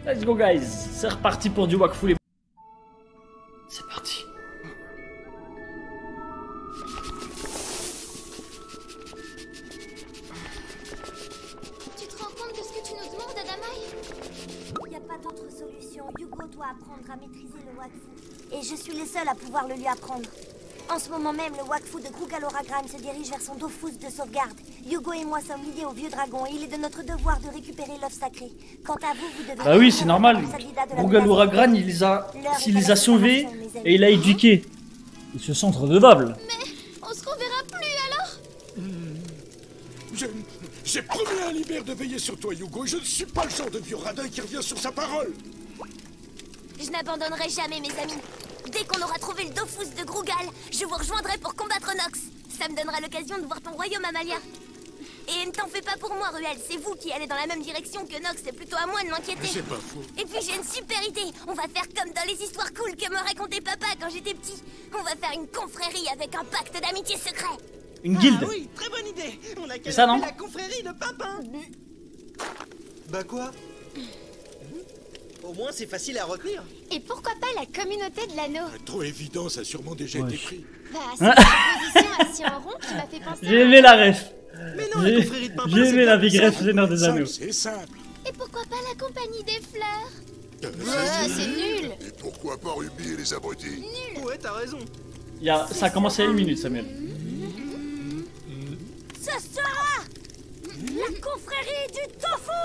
Let's go guys, c'est reparti pour du Wakfu les... C'est parti. Tu te rends compte de ce que tu nous demandes, Adamai? Y a pas d'autre solution. Hugo doit apprendre à maîtriser le Wakfu. Et je suis le seul à pouvoir le lui apprendre. En ce moment même, le Wakfu de Grugaloragran se dirige vers son Dofus de sauvegarde. Hugo et moi sommes liés au vieux dragon et il est de notre devoir de récupérer l'œuf sacré. Quant à vous, vous devez... Bah oui, c'est normal. Grugaloragran, il les a sauvés et il a éduqué. Ils se sentent redevables. Mais on se reverra plus alors? J'ai promis à Libère de veiller sur toi, Hugo, et je ne suis pas le genre de vieux radin qui revient sur sa parole. Je n'abandonnerai jamais mes amis. Dès qu'on aura trouvé le Dofus de Grugal, je vous rejoindrai pour combattre Nox. Ça me donnera l'occasion de voir ton royaume, Amalia. Et ne t'en fais pas pour moi, Ruel, c'est vous qui allez dans la même direction que Nox, c'est plutôt à moi de m'inquiéter. C'est pas faux. Et puis j'ai une super idée. On va faire comme dans les histoires cool que me racontait papa quand j'étais petit. On va faire une confrérie avec un pacte d'amitié secret. Une guilde. Ah oui, très bonne idée. On a qu'à ça, non? la confrérie de Pimpin. Bah quoi? Au moins c'est facile à retenir. Et pourquoi pas la communauté de l'anneau? Trop évident, ça a sûrement déjà été pris. Bah, c'est la position assise en rond qui m'a fait penser J'ai aimé la ref. Mais non, la confrérie de Pimpin, J'ai aimé c'est la pas Big Ref ça. Seigneur des Anneaux. C'est simple. Et pourquoi pas la compagnie des fleurs? C'est C'est nul. Et pourquoi pas Ruby et les abrutis? Ouais, t'as raison. Ça a commencé à 1 minute, Samuel. Ce sera la confrérie du tofu.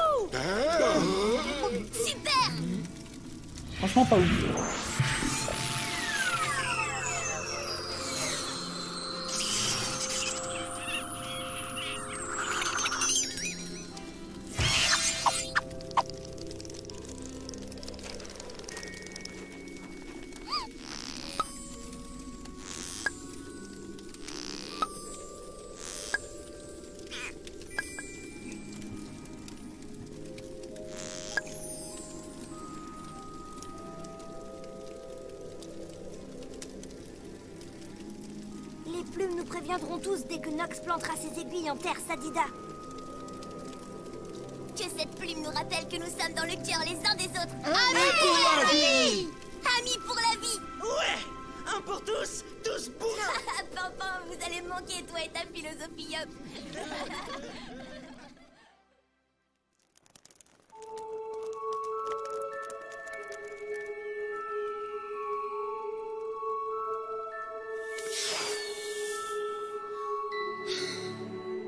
Super. Franchement, pas ouf. Les plumes nous préviendront tous dès que Nox plantera ses aiguilles en terre Sadida. Que cette plume nous rappelle que nous sommes dans le cœur les uns des autres. Amis pour la vie. Amis pour la vie. Ouais, un pour tous, tous pour un. Pimpin, vous allez me manquer, toi et ta philosophie.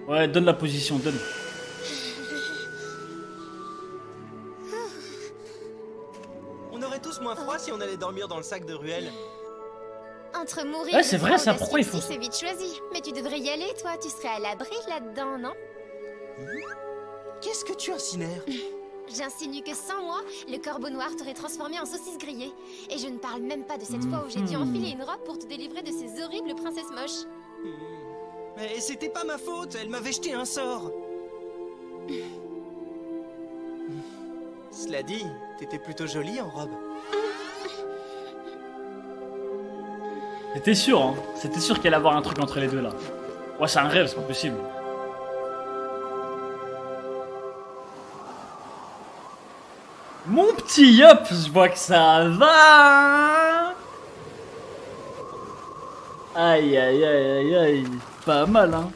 Ouais, donne la position, donne. On aurait tous moins froid si on allait dormir dans le sac de Ruel. Entre mourir Ouais, et c'est de vrai, mort ça, ou pourquoi il d'asphyxie, faut- c'est vite choisi. Mais tu devrais y aller, toi. Tu serais à l'abri là-dedans, non? Qu'est-ce que tu incinères? J'insinue que sans moi, le corbeau noir t'aurait transformé en saucisse grillée. Et je ne parle même pas de cette fois où j'ai dû enfiler une robe pour te délivrer de ces horribles princesses moches. Mais c'était pas ma faute, elle m'avait jeté un sort. Cela dit, t'étais plutôt jolie en robe. C'était sûr, hein. C'était sûr qu'il allait avoir un truc entre les deux là. Ouais, c'est un rêve, c'est pas possible. Mon petit Yop, je vois que ça va. Aïe aïe aïe aïe aïe. Pas mal, hein.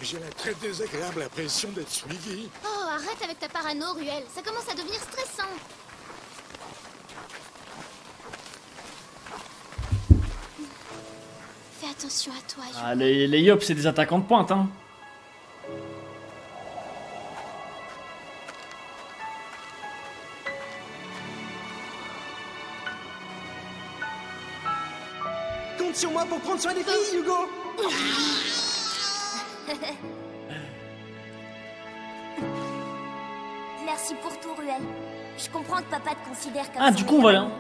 J'ai la très désagréable impression d'être suivi. Oh, arrête avec ta parano, Ruel. Ça commence à devenir stressant. Fais attention à toi, Hugo. Ah, les Yop, c'est des attaquants de pointe, hein. Compte sur moi pour prendre soin des filles, Hugo. Merci pour tout, Ruel. Je comprends que papa te considère comme Ah, son du coup, on va meilleur là. ami.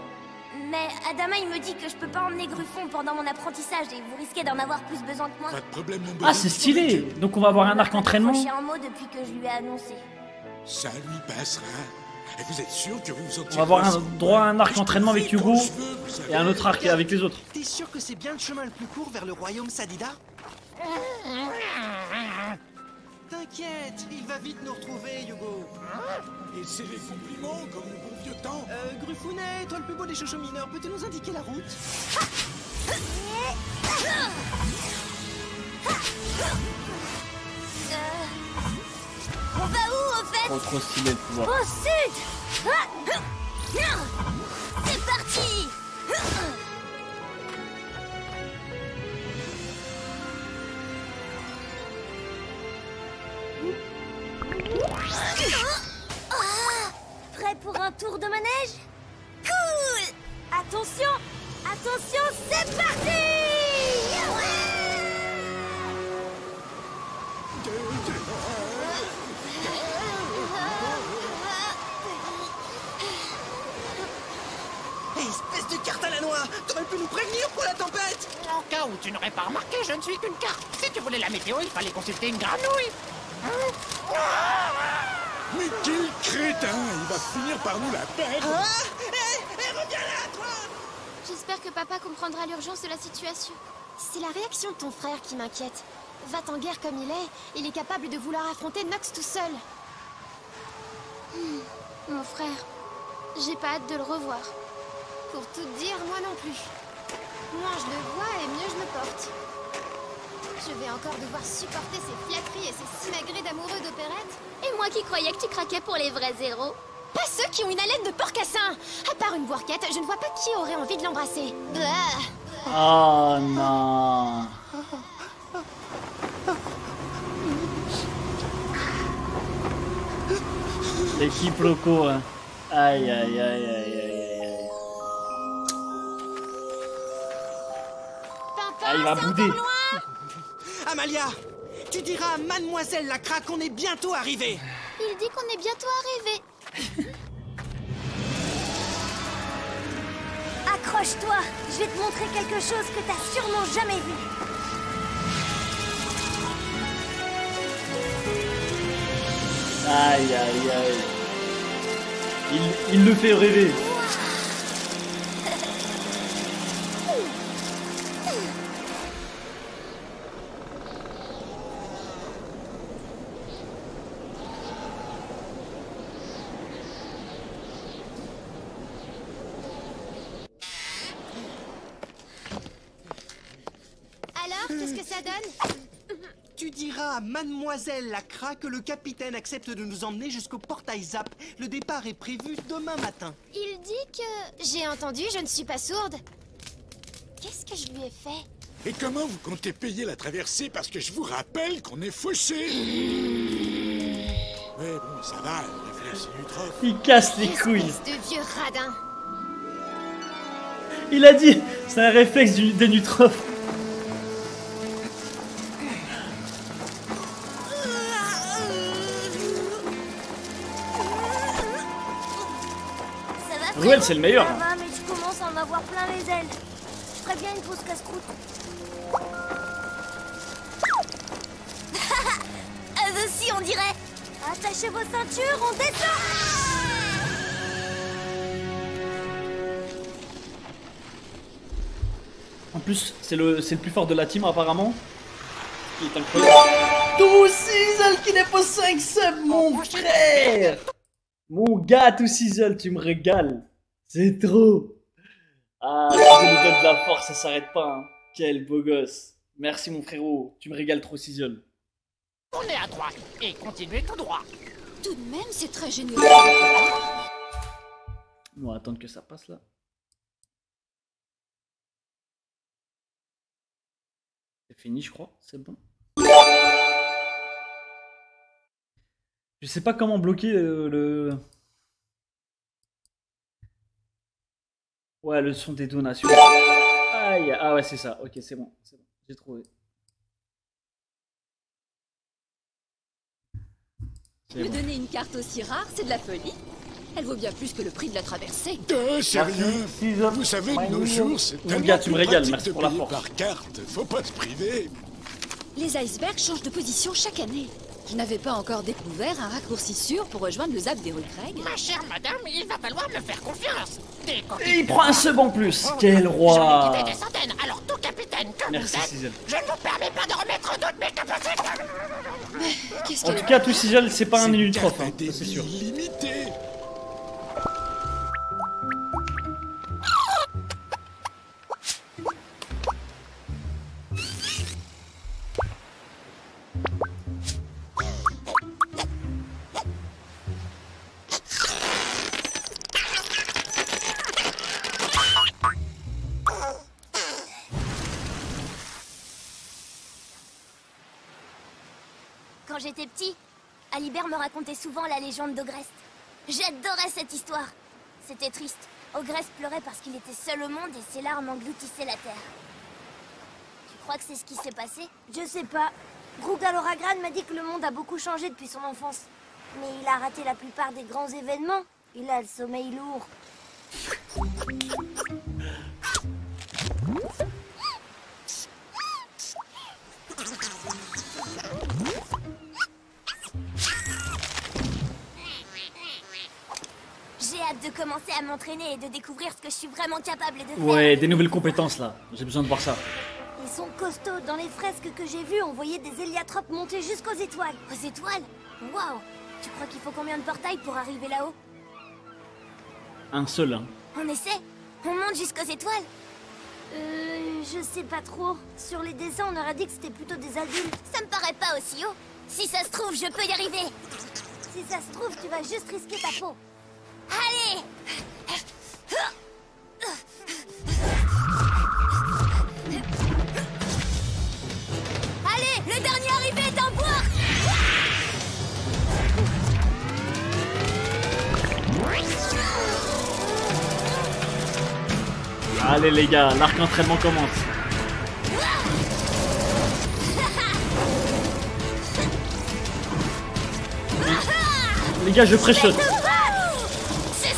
Mais Adama, il me dit que je peux pas emmener Gruffon pendant mon apprentissage et vous risquez d'en avoir plus besoin que moi. Pas de problème, mon Ah, c'est stylé. Donc on va avoir un arc entraînement. J'ai un mot depuis que je lui ai annoncé. Ça lui passera. Et vous êtes sûr que vous vous en On va avoir un droit à un arc entraînement avec Hugo et un autre arc Regarde, avec les autres. T'es sûr que c'est bien le chemin le plus court vers le royaume Sadida? T'inquiète, il va vite nous retrouver, Hugo. Et c'est les compliments comme au bon vieux temps. Gruffounet, toi le plus beau des chochos mineurs, peux-tu nous indiquer la route? On va où, au fait? Trop stylé de pouvoir. Au sud. C'est parti. Prêt pour un tour de manège? Cool. Attention! Attention, c'est parti! Hey, espèce de carte à la noix! T'aurais pu nous prévenir pour la tempête! Au cas où tu n'aurais pas remarqué, je ne suis qu'une carte. Si tu voulais la météo, il fallait consulter une granouille. Mais quel crétin! Il va finir par nous la perdre! Reviens là, toi! J'espère que papa comprendra l'urgence de la situation. C'est la réaction de ton frère qui m'inquiète. Va en guerre comme il est capable de vouloir affronter Nox tout seul. Mon frère, j'ai pas hâte de le revoir. Pour tout te dire, moi non plus. Moins je le vois et mieux je me porte. Je vais encore devoir supporter ces flatteries et ces simagrées d'amoureux d'opérette. Et moi qui croyais que tu craquais pour les vrais héros. Pas ceux qui ont une haleine de porcassin. À part une bourquette, je ne vois pas qui aurait envie de l'embrasser. Oh non. Les quiproquos, hein. Aïe aïe aïe aïe aïe aïe. Papa, Ah, il va c'est bouder. encore loin. Amalia, tu diras à Mademoiselle la craque qu'on est bientôt arrivé. Il dit qu'on est bientôt arrivé. Accroche-toi, je vais te montrer quelque chose que t'as sûrement jamais vu. Aïe aïe aïe. Il le fait rêver. Alors, qu'est-ce que ça donne? Tu diras à Mademoiselle la craque que le capitaine accepte de nous emmener jusqu'au portail Zap. Le départ est prévu demain matin. Il dit que... J'ai entendu, je ne suis pas sourde. Qu'est-ce que je lui ai fait? Et comment vous comptez payer la traversée? Parce que je vous rappelle qu'on est fauchés. Ouais, bon, ça va, le réflexe limitrophe. Il casse les couilles. Espèce de vieux radin. Il a dit, c'est un réflexe des nutrophes. Ça va, Ruel, c'est le meilleur. Ça va, mais je commence à en avoir plein les ailes. Je ferais bien une pause casse-croûte. Eux aussi, on dirait. Attachez vos ceintures, on descend! En plus, c'est le plus fort de la team apparemment. Il est incroyable. Tout Sizzle qui n'est pas 5 subs, mon frère. Mon gars, tout Sizzle, tu me régales. C'est trop. Ah, tu nous donnes de la force, ça s'arrête pas. Hein. Quel beau gosse. Merci mon frérot, tu me régales trop Sizzle. Tournez à droite et continuez tout droit. Tout de même, c'est très génial. On va attendre que ça passe là. C'est fini, je crois. C'est bon. Je sais pas comment bloquer le... Ouais, le son des donations. Aïe, ah ouais, c'est ça. Ok, c'est bon. C'est bon. J'ai trouvé. Me donner une carte aussi rare, c'est de la folie. Elle vaut bien plus que le prix de la traversée. C'est rien. Vous savez, de nos jours, c'est Mon tellement gars, tu me plus régales, pratique merci de pour la payer force. par carte. Faut pas se priver. Les icebergs changent de position chaque année. Je n'avais pas encore découvert un raccourci sûr pour rejoindre le Zap des rues Craig. Ma chère madame, il va falloir me faire confiance. Des Et il prend un sub en plus. Quel J'en ai roi. quitté des centaines, alors tout capitaine que Merci, vous êtes, Sizzle. je ne vous permets pas de remettre en doute mes capacités. Qu'est-ce En qu'elle tout est... cas, tout Sizzle, c'est pas un C'est Lilultrof, un hein, ça, c'est sûr. débit limité. Quand j'étais petit, Alibert me racontait souvent la légende d'Ogrest. J'adorais cette histoire. C'était triste. Ogrest pleurait parce qu'il était seul au monde et ses larmes engloutissaient la terre. Tu crois que c'est ce qui s'est passé? Je sais pas. Grugaloragran m'a dit que le monde a beaucoup changé depuis son enfance. Mais il a raté la plupart des grands événements. Il a le sommeil lourd. J'ai hâte de commencer à m'entraîner et de découvrir ce que je suis vraiment capable de faire. Ouais, des nouvelles compétences là. J'ai besoin de voir ça. Ils sont costauds. Dans les fresques que j'ai vues, on voyait des héliotropes monter jusqu'aux étoiles. Aux étoiles? Waouh! Tu crois qu'il faut combien de portails pour arriver là-haut? Un seul, hein. On essaie? On monte jusqu'aux étoiles? Je sais pas trop. Sur les dessins, on aurait dit que c'était plutôt des adultes. Ça me paraît pas aussi haut. Si ça se trouve, je peux y arriver. Si ça se trouve, tu vas juste risquer ta peau. Allez! Allez, le dernier arrivé est en bois! Allez les gars, l'arc entraînement commence. Les gars, je pré-shot.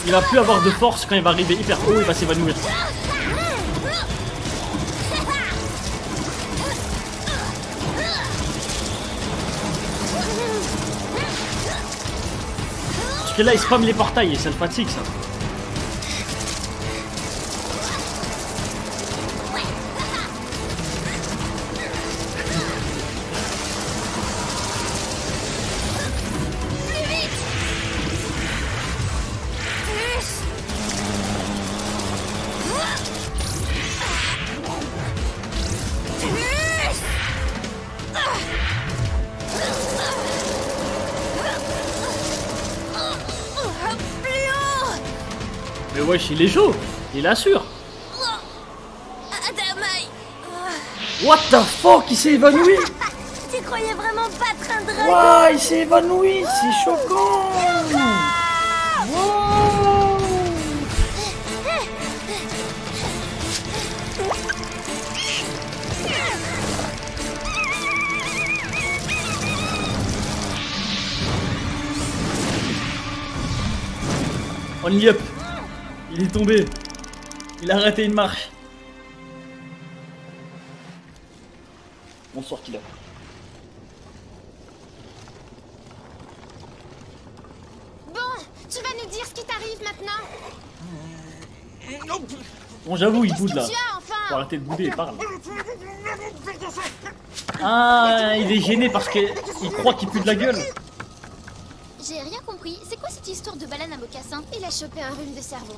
Il va plus avoir de force quand il va arriver hyper haut, il va s'évanouir. Parce que là, il spamme les portails et ça le fatigue ça. Mais wesh, il est chaud. Il assure. Adamai! What the fuck, il s'est évanoui. Tu croyais vraiment battre un dragon? Waouh, il s'est évanoui, c'est choquant. Wow. Only up. Il est tombé. Il a raté une marche. Bonsoir Killa. Bon, tu vas nous dire ce qui t'arrive maintenant? Bon, j'avoue, il boude là. Tu as enfin! Faut arrêter de bouder, il parle. Ah, il est gêné parce qu'il croit qu'il pue de la gueule. J'ai rien compris. C'est quoi cette histoire de baleine à mocassin? Il a chopé un rhume de cerveau.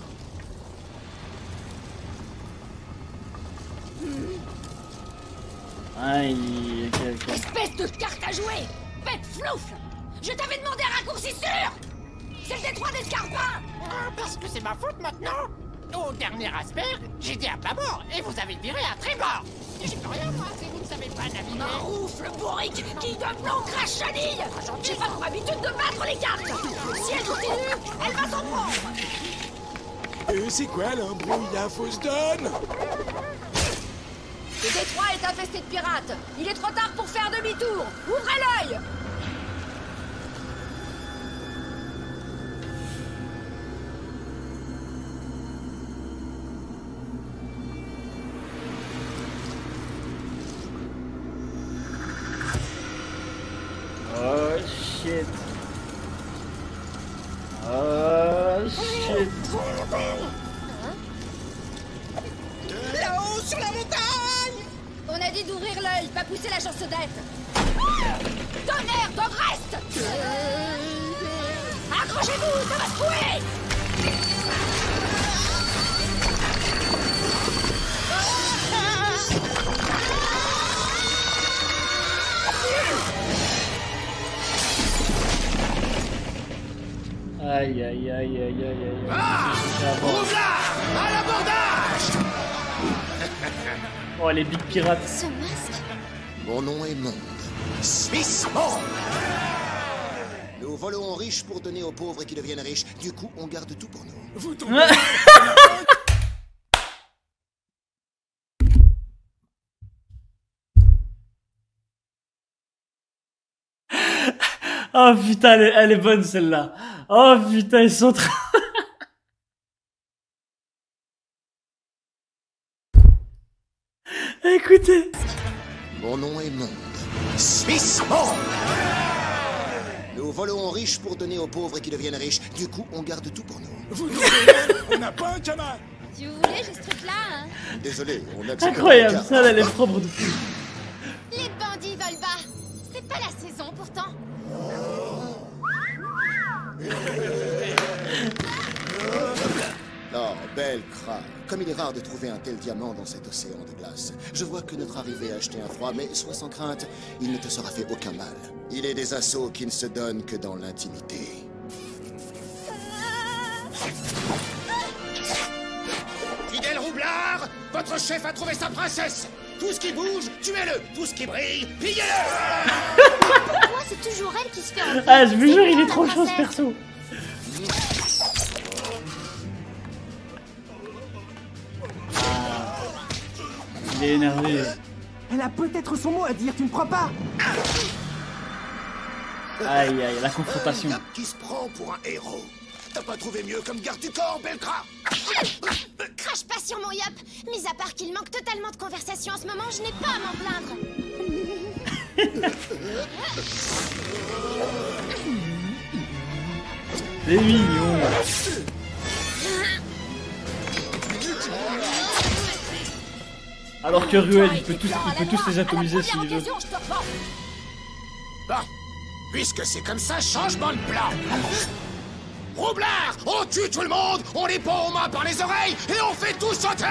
Ah, il... ok. Espèce de carte à jouer! Bête flouffe! Je t'avais demandé un raccourci sûr! C'est le détroit d'Escarpin! Ah, parce que c'est ma faute maintenant. Au dernier iceberg, j'étais à pas mort et vous avez viré à tribord. Et j'y peux rien moi si vous ne savez pas naviguer. Maroufle bourrique qui de plomb crache chenille! J'ai pas pour habitude de battre les cartes! Si elle continue, elle va s'en prendre! C'est quoi l'embrouille à fausse donne? Le détroit est infesté de pirates! Il est trop tard pour faire demi-tour! Ouvrez l'œil! Oh shit. Oh shit. Là-haut, sur la montagne! On a pas pousser la chansonnette. Tonnerre de Brest. Accrochez-vous, ça va secouer. Aïe aïe aïe aïe aïe aïe. Ah, Roublard, à l'abordage. Oh les big pirates. Ce masque? Mon nom est Monde. Suisse Monde. Nous volons aux riches pour donner aux pauvres qui deviennent riches. Du coup, on garde tout pour nous. Vous tombez. Oh putain, elle est bonne celle-là. Oh putain, ils sont trop... Écoutez. Mon nom est Monde. Suisse Monde. Nous volons aux riches pour donner aux pauvres qui deviennent riches. Du coup, on garde tout pour nous. Vous tombez. On n'a pas un camarade. Si vous voulez, j'ai ce truc-là, hein. Désolé, on accepte. Incroyable, ça elle est propre de fou. Les bandits volent bas. C'est pas la saison, pourtant. Oh, belle crabe. Comme il est rare de trouver un tel diamant dans cet océan de glace. Je vois que notre arrivée a acheté un froid, mais sois sans crainte, il ne te sera fait aucun mal. Il est des assauts qui ne se donnent que dans l'intimité. Fidèle Roublard, votre chef a trouvé sa princesse. Tout ce qui bouge, tuez-le. Tout ce qui brille, pillez-le. Moi, c'est toujours elle qui se fait enlever. Ah, je vous jure, il est C'est trop la chaud ce princesse. perso. Il est énervé. Elle a peut-être son mot à dire, tu ne crois pas? Aïe aïe, la confrontation. Un gars qui se prend pour un héros. T'as pas trouvé mieux comme garde du corps, Belcra? Crache pas sur mon yop. Mis à part qu'il manque totalement de conversation en ce moment, je n'ai pas à m'en plaindre. C'est mignon. Alors que Ruel, il peut tous les atomiser s'il veut. Bon, puisque c'est comme ça, changement de plan. Roublard, on tue tout le monde, on les pend aux mains par les oreilles et on fait tout sauter.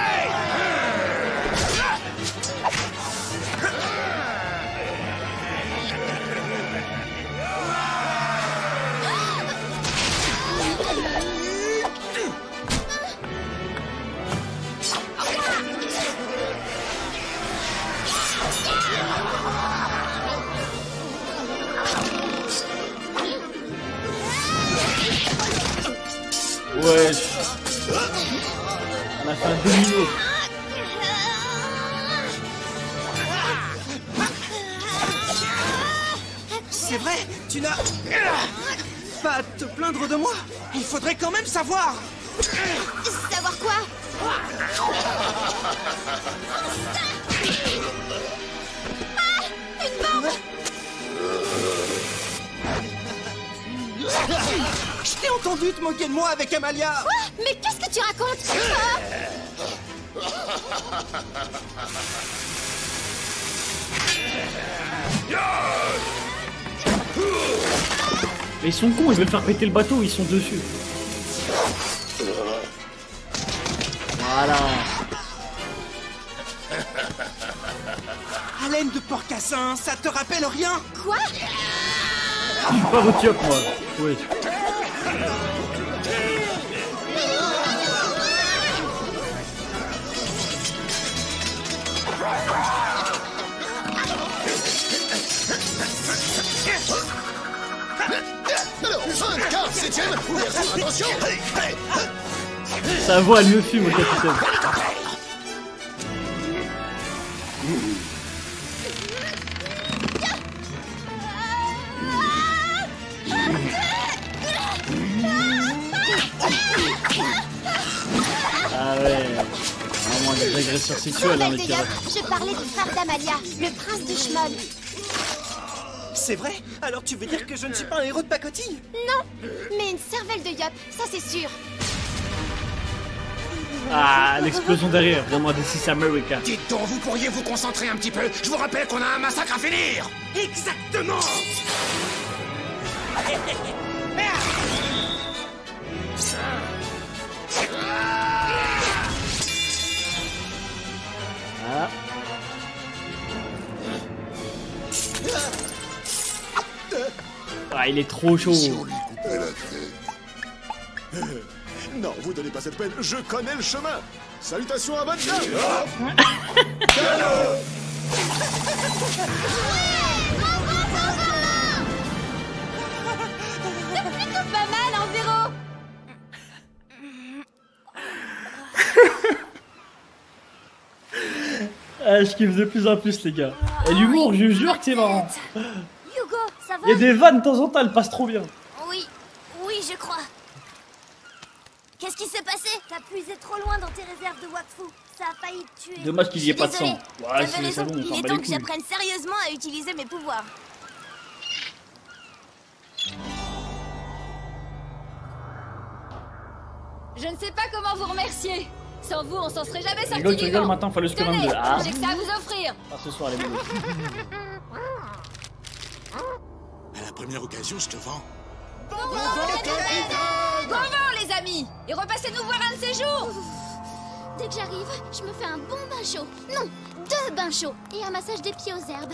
Ouais. On a fait un domino. C'est vrai, tu n'as pas à te plaindre de moi. Il faudrait quand même savoir. Savoir quoi? Ah, une bombe! Je t'ai entendu te moquer de moi avec Amalia. Quoi? Mais qu'est-ce que tu racontes? Mais ils sont cons, ils veulent faire péter le bateau, ils sont dessus. Voilà. Haleine de porcassin, ça te rappelle rien? Quoi? Je suis pas votre yop, moi. Oui. Attention. Sa voix, elle me fume, mon capitaine. Ah ouais. Vraiment des agresseurs sexuels, hein, les Bordel de pirates. Yop, je parlais du frère d'Amalia, le prince du Schmoll. C'est vrai? Alors tu veux dire que je ne suis pas un héros de pacotille? Non, mais une cervelle de Yop, ça c'est sûr. Ah, l'explosion derrière, vraiment This is America. Dites donc, vous pourriez vous concentrer un petit peu. Je vous rappelle qu'on a un massacre à finir. Exactement. Ah. Ah, il est trop chaud. Si on lui coupait la tête. Non, vous donnez pas cette peine, je connais le chemin. Salutations à votre dame. Pas mal en zéro. Ah, je kiffe de plus en plus, les gars. Et l'humour, je jure que c'est marrant. Hugo, ça va? Il y a des vannes de temps en temps, elles passent trop bien. Oui, oui, je crois. Qu'est-ce qui s'est passé? T'as puisé trop loin dans tes réserves de Wakfu. Ça a failli te tuer. Dommage qu'il y ait pas de sang. Désolée. Ouais, T'avais c'est raison. bon, on Il s'en est bat temps les que couilles. j'apprenne sérieusement à utiliser mes pouvoirs. Je ne sais pas comment vous remercier. Sans vous, on s'en serait jamais sorti Rigole, tu rigoles, vivant. maintenant, faut aller jusqu'au Tenez, 22. Ah, j'ai que ça à vous offrir. pas ce soir, les bébés. À la première occasion, je te vends. Bon vent, les amis. Et repassez-nous voir un de ces jours. Dès que j'arrive, je me fais un bon bain chaud. Non, 2 bains chauds et un massage des pieds aux herbes.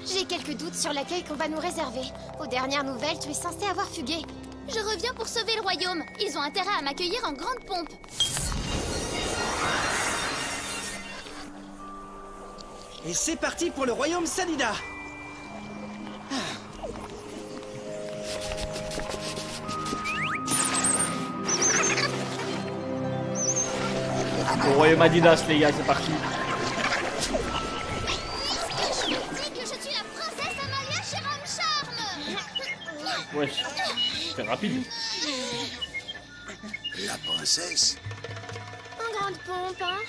J'ai quelques doutes sur l'accueil qu'on va nous réserver. Aux dernières nouvelles, tu es censé avoir fugué. Je reviens pour sauver le royaume. Ils ont intérêt à m'accueillir en grande pompe. Et c'est parti pour le royaume Sanida. Au royaume Adidas, les gars, c'est parti. Je me dis que je suis la princesse Amalia Cheram Charme. Wesh, c'est rapide. La princesse. En grande pompe, hein.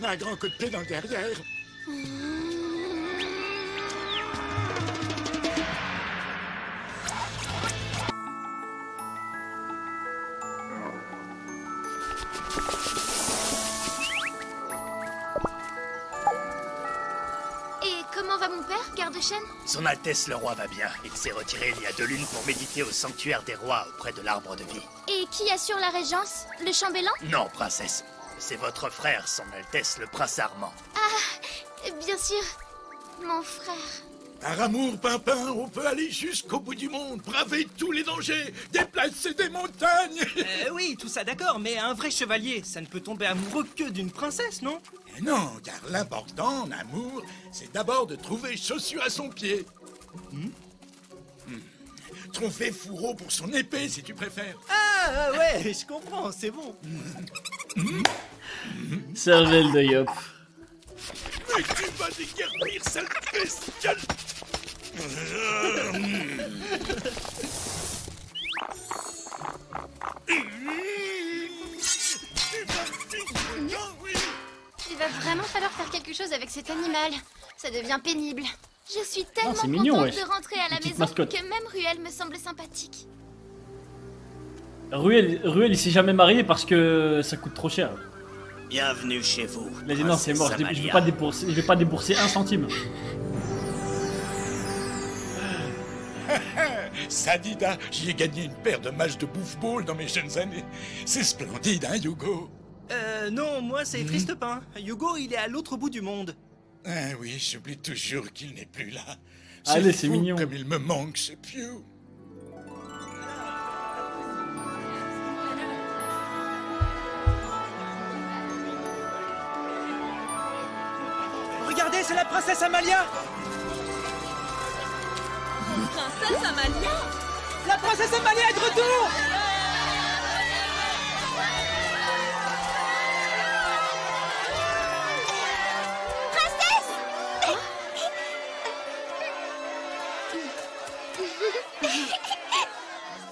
Un grand coup de pied dans le derrière. Et comment va mon père, garde-chêne? Son Altesse le roi va bien. Il s'est retiré il y a 2 lunes pour méditer au sanctuaire des rois auprès de l'arbre de vie. Et qui assure la régence? Le chambellan? Non, princesse. C'est votre frère, son Altesse le prince Armand. Ah, bien sûr, mon frère. Par amour, Pimpin, on peut aller jusqu'au bout du monde, braver tous les dangers, déplacer des montagnes. Oui, tout ça d'accord, mais un vrai chevalier, ça ne peut tomber amoureux que d'une princesse, non? Et non, car l'important en amour, c'est d'abord de trouver chaussure à son pied. Trouver fourreau pour son épée, si tu préfères. Ah ouais, je comprends, c'est bon. Cervelle de Yop. Mais tu vas déguerpir, sale bestiole. Il va vraiment falloir faire quelque chose avec cet animal. Ça devient pénible. Je suis tellement c'est mignon, contente wesh. de rentrer à la Petite maison mascotte. que même Ruel me semble sympathique. Ruel, il s'est jamais marié parce que ça coûte trop cher. Bienvenue chez vous. Il a dit non, c'est mort, je vais pas débourser 1 centime. Sadida, j'y ai gagné une paire de matchs de bouffe-ball dans mes jeunes années. C'est splendide, hein, Hugo? Non, moi c'est triste pain. Hugo, il est à l'autre bout du monde. Ah oui, j'oublie toujours qu'il n'est plus là. Allez, c'est fou mignon. Comme il me manque, ce Pew. Regardez, c'est la princesse Amalia. Princesse Amalia. La princesse Amalia est de retour.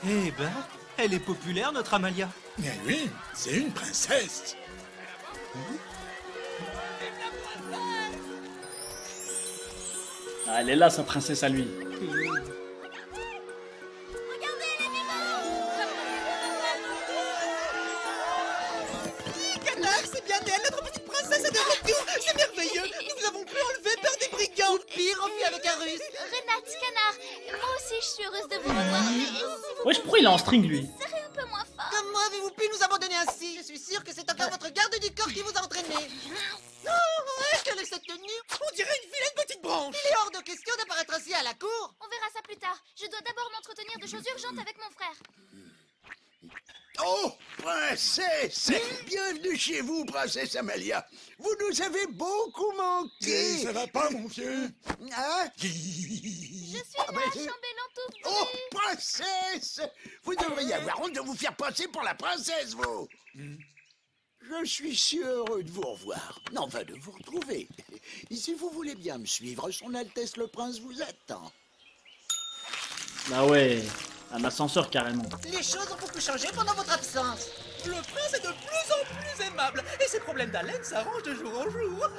Eh ben, elle est populaire, notre Amalia. Eh oui, c'est une princesse. Ah, elle est là, sa princesse à lui. Renard, c'est bien elle, notre petite princesse est de retour. C'est merveilleux. Nous avons pu enlever par des brigands. Ou pire, enfuis avec un russe. Renate, Canard, moi aussi je suis heureuse de vous revoir. Mais si vous Wesh, pourquoi il est en string lui? serez un peu moins fort. Comment avez-vous pu nous abandonner ainsi? Je suis sûr que c'est encore votre garde du corps qui vous a entraîné. Oh, quelle est cette tenue? On dirait une vilaine petite branche. Il est hors de question d'apparaître ainsi à la cour. On verra ça plus tard. Je dois d'abord m'entretenir de choses urgentes avec mon frère. Oh, princesse! Bienvenue chez vous, princesse Amalia. Vous nous avez beaucoup manqué. Ça va pas, mon vieux? Hein? Je suis Ah, là, ben, chambellan tout petit. Oh, princesse! Vous devriez avoir honte de vous faire passer pour la princesse, vous! Je suis si heureux de vous revoir. Enfin, de vous retrouver. Et si vous voulez bien me suivre, son Altesse le Prince vous attend. Bah ouais, un ascenseur carrément. Les choses ont beaucoup changé pendant votre absence. Le prince est de plus en plus aimable et ses problèmes d'haleine s'arrangent de jour en jour.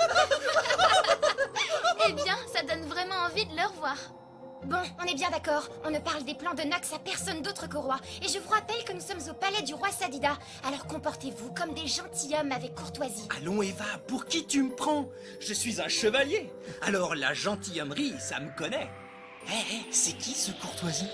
Eh bien, ça donne vraiment envie de le revoir. Bon, on est bien d'accord. On ne parle des plans de Nox à personne d'autre qu'au roi. Et je vous rappelle que nous sommes au palais du roi Sadida. Alors comportez-vous comme des gentilshommes avec courtoisie. Allons Eva, pour qui tu me prends? Je suis un chevalier. Alors la gentilhommerie, ça me connaît. Hé, c'est qui ce courtoisie?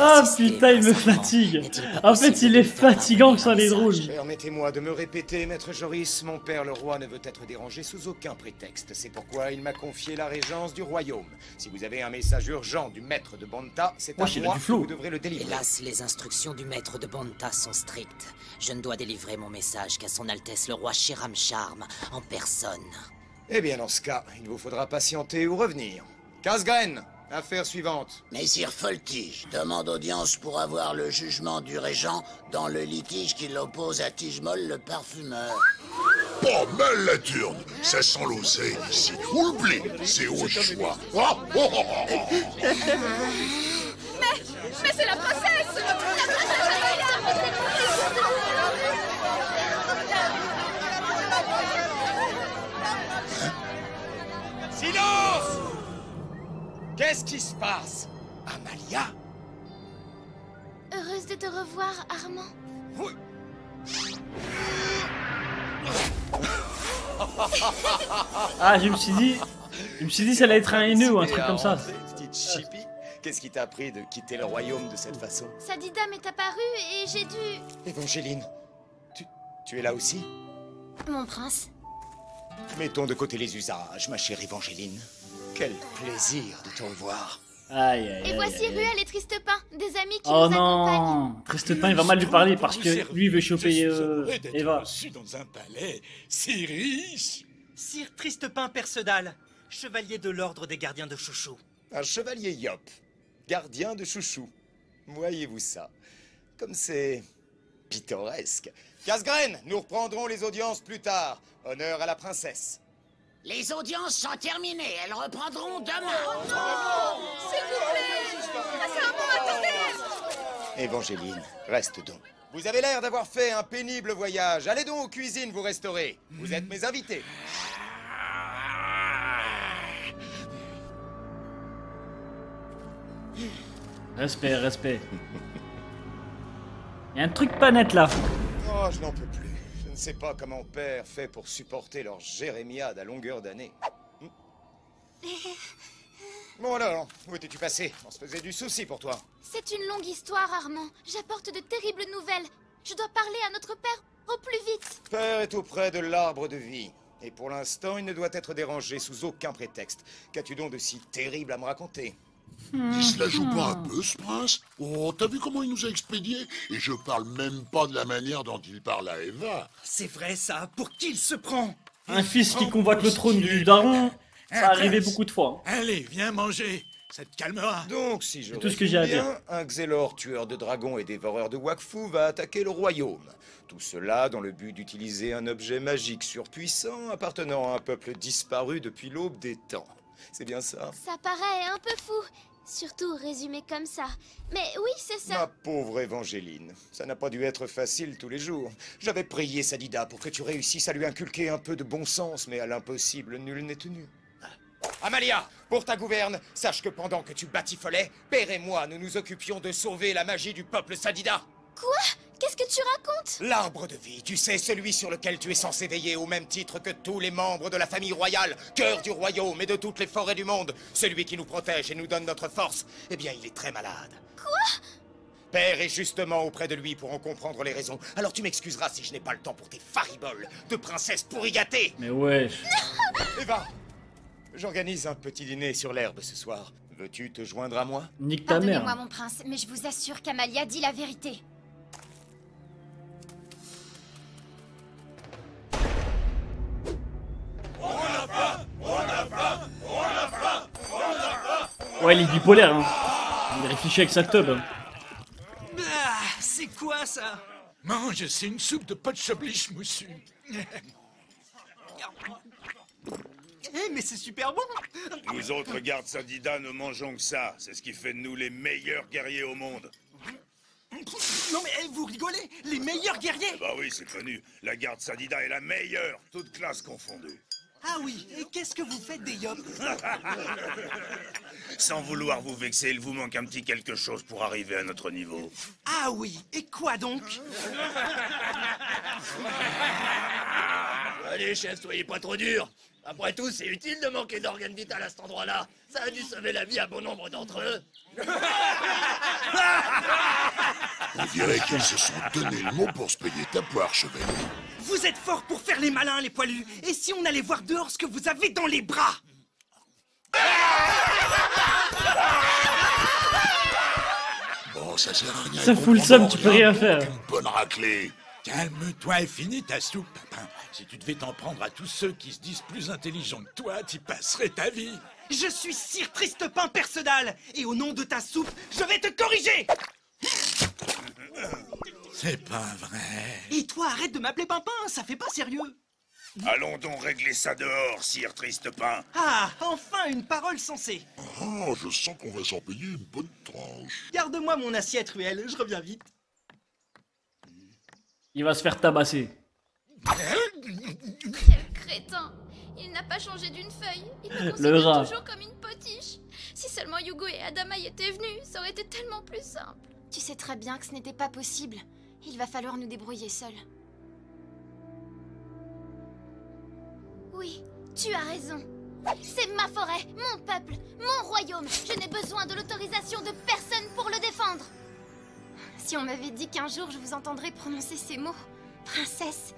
Ah putain, il me fatigue. En fait, il est fatigant que ça les drôle. Permettez-moi de me répéter, maître Joris, mon père le roi ne veut être dérangé sous aucun prétexte. C'est pourquoi il m'a confié la régence du royaume. Si vous avez un message urgent du maître de Bonta, c'est à moi que vous devrez le délivrer. Hélas, les instructions du maître de Bonta sont strictes. Je ne dois délivrer mon message qu'à son Altesse le roi Shiram Charm en personne. Eh bien, dans ce cas, il vous faudra patienter ou revenir. Casgraine, affaire suivante. Messire Foltige demande audience pour avoir le jugement du régent dans le litige qui l'oppose à Tigemol le parfumeur. Pas mal la turne. Ça sent l'oseille ici. Ou le blé, c'est au choix. Mais c'est la princesse! Silence! Qu'est-ce qui se passe? Amalia? Heureuse de te revoir, Armand. Oui. Ah, je me suis dit ça allait être un haineux ou un truc comme ça. Petite chippie, qu'est-ce qui t'a appris de quitter le royaume de cette façon? Sadida m'est apparue et j'ai dû... Évangéline, tu es là aussi? Mon prince. Mettons de côté les usages, ma chère Évangéline. Quel plaisir de te revoir. Aïe, aïe, Et voici Ruel et Tristepin, des amis qui Oh nous accompagnent. non, Tristepin il va mal lui parler parce que lui il veut choper Eva. Dans un palais si riche. Sire Tristepin Percedal, chevalier de l'ordre des gardiens de Chouchou. Un chevalier Yop, gardien de chouchou. Voyez-vous ça? Comme c'est pittoresque. Casgraine, nous reprendrons les audiences plus tard. Honneur à la princesse. Les audiences sont terminées, elles reprendront demain. S'il vous plaît! Passez un bon, attendez! Évangéline, reste donc. Vous avez l'air d'avoir fait un pénible voyage. Allez donc aux cuisines vous restaurer. Vous êtes mes invités. Respect, respect. Il y a un truc pas net là. Oh, je n'en peux plus. Je ne sais pas comment père fait pour supporter leur jérémiade à longueur d'année. Bon alors, où étais-tu passé? On se faisait du souci pour toi. C'est une longue histoire, Armand. J'apporte de terribles nouvelles. Je dois parler à notre père au plus vite. Père est auprès de l'arbre de vie. Et pour l'instant, il ne doit être dérangé sous aucun prétexte. Qu'as-tu donc de si terrible à me raconter? Il se la joue pas un peu, ce prince? Oh, t'as vu comment il nous a expédiés? Et je parle même pas de la manière dont il parle à Eva. C'est vrai ça, pour qui il se prend? Un fils qui convoite le trône du daron, ça arrivait beaucoup de fois. Allez, viens manger, ça te calmera. Donc, si je tout ce que j'ai à dire. Un Xelor tueur de dragons et dévoreur de Wakfu va attaquer le royaume. Tout cela dans le but d'utiliser un objet magique surpuissant appartenant à un peuple disparu depuis l'aube des temps. C'est bien ça? Ça paraît un peu fou. Surtout résumé comme ça. Mais oui, c'est ça. Ma pauvre Évangéline, ça n'a pas dû être facile tous les jours. J'avais prié Sadida pour que tu réussisses à lui inculquer un peu de bon sens, mais à l'impossible, nul n'est tenu. Amalia, pour ta gouverne, sache que pendant que tu batifolais, Père et moi, nous nous occupions de sauver la magie du peuple Sadida. Quoi? Qu'est-ce que tu racontes? L'arbre de vie, tu sais, celui sur lequel tu es censé veiller au même titre que tous les membres de la famille royale, cœur du royaume et de toutes les forêts du monde, celui qui nous protège et nous donne notre force, eh bien, il est très malade. Quoi? Père est justement auprès de lui pour en comprendre les raisons. Alors tu m'excuseras si je n'ai pas le temps pour tes fariboles de princesse pourri gâtée. Mais wesh. Eva, j'organise un petit dîner sur l'herbe ce soir. Veux-tu te joindre à moi? Nique ta mère. Pardonnez-moi, mon prince, mais je vous assure qu'Amalia dit la vérité. Ouais, il est bipolaire, hein. Il réfléchit avec sa tub. Hein. Ah, c'est quoi ça? Mange, c'est une soupe de pot de chablis moussu. Eh, mais c'est super bon! Nous autres gardes Sadida ne mangeons que ça. C'est ce qui fait de nous les meilleurs guerriers au monde. Non mais vous rigolez? Les meilleurs guerriers! Bah oui, c'est connu. La garde Sadida est la meilleure, toute classe confondue. Ah oui, et qu'est-ce que vous faites des yops? Sans vouloir vous vexer, il vous manque un petit quelque chose pour arriver à notre niveau. Ah oui, et quoi donc? Allez, chef, soyez pas trop dur. Après tout, c'est utile de manquer d'organes vitaux à cet endroit-là. Ça a dû sauver la vie à bon nombre d'entre eux. On dirait qu'ils se sont donné le mot pour se payer ta poire, chevalier. Vous êtes forts pour faire les malins, les poilus. Et si on allait voir dehors ce que vous avez dans les bras? Bon, ça sert à rien. Ça fout le seum, tu peux rien faire. Une bonne raclée. Calme-toi et finis ta soupe, Papin. Si tu devais t'en prendre à tous ceux qui se disent plus intelligents que toi, t'y passerais ta vie. Je suis Sir Tristepin Percedal, et au nom de ta soupe, je vais te corriger! C'est pas vrai. Et toi, arrête de m'appeler Pimpin, ça fait pas sérieux. Allons donc régler ça dehors, Sire Tristepin. Ah, enfin une parole sensée. Ah, je sens qu'on va s'en payer une bonne tranche. Garde-moi mon assiette, Ruelle, je reviens vite. Il va se faire tabasser. Quel crétin! Il n'a pas changé d'une feuille. Il me Le considère rat. toujours comme une potiche. Si seulement Yugo et Adamaï étaient venus, ça aurait été tellement plus simple. Tu sais très bien que ce n'était pas possible. Il va falloir nous débrouiller seuls. Oui, tu as raison. C'est ma forêt, mon peuple, mon royaume. Je n'ai besoin de l'autorisation de personne pour le défendre. Si on m'avait dit qu'un jour je vous entendrais prononcer ces mots, princesse...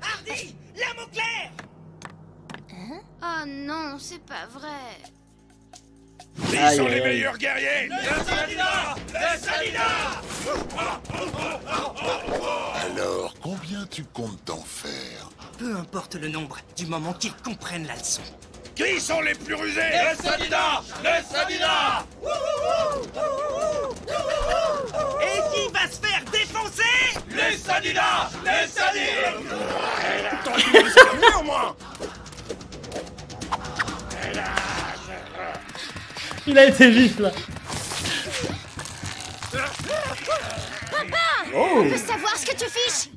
Hardy, l'arme au clair! Hein? Oh non, c'est pas vrai. Ils sont les meilleurs guerriers! Les Sadida! Les Sadida! Alors, combien tu comptes t'en faire? Peu importe le nombre, du moment qu'ils comprennent la leçon. Qui sont les plus rusés? Les Sadida! Les Sadida! Et qui va se faire défoncer? Les Sadida! Les Sadida! Moi. Il a été vif là. Papa! Oh. On peut savoir ce que tu fiches?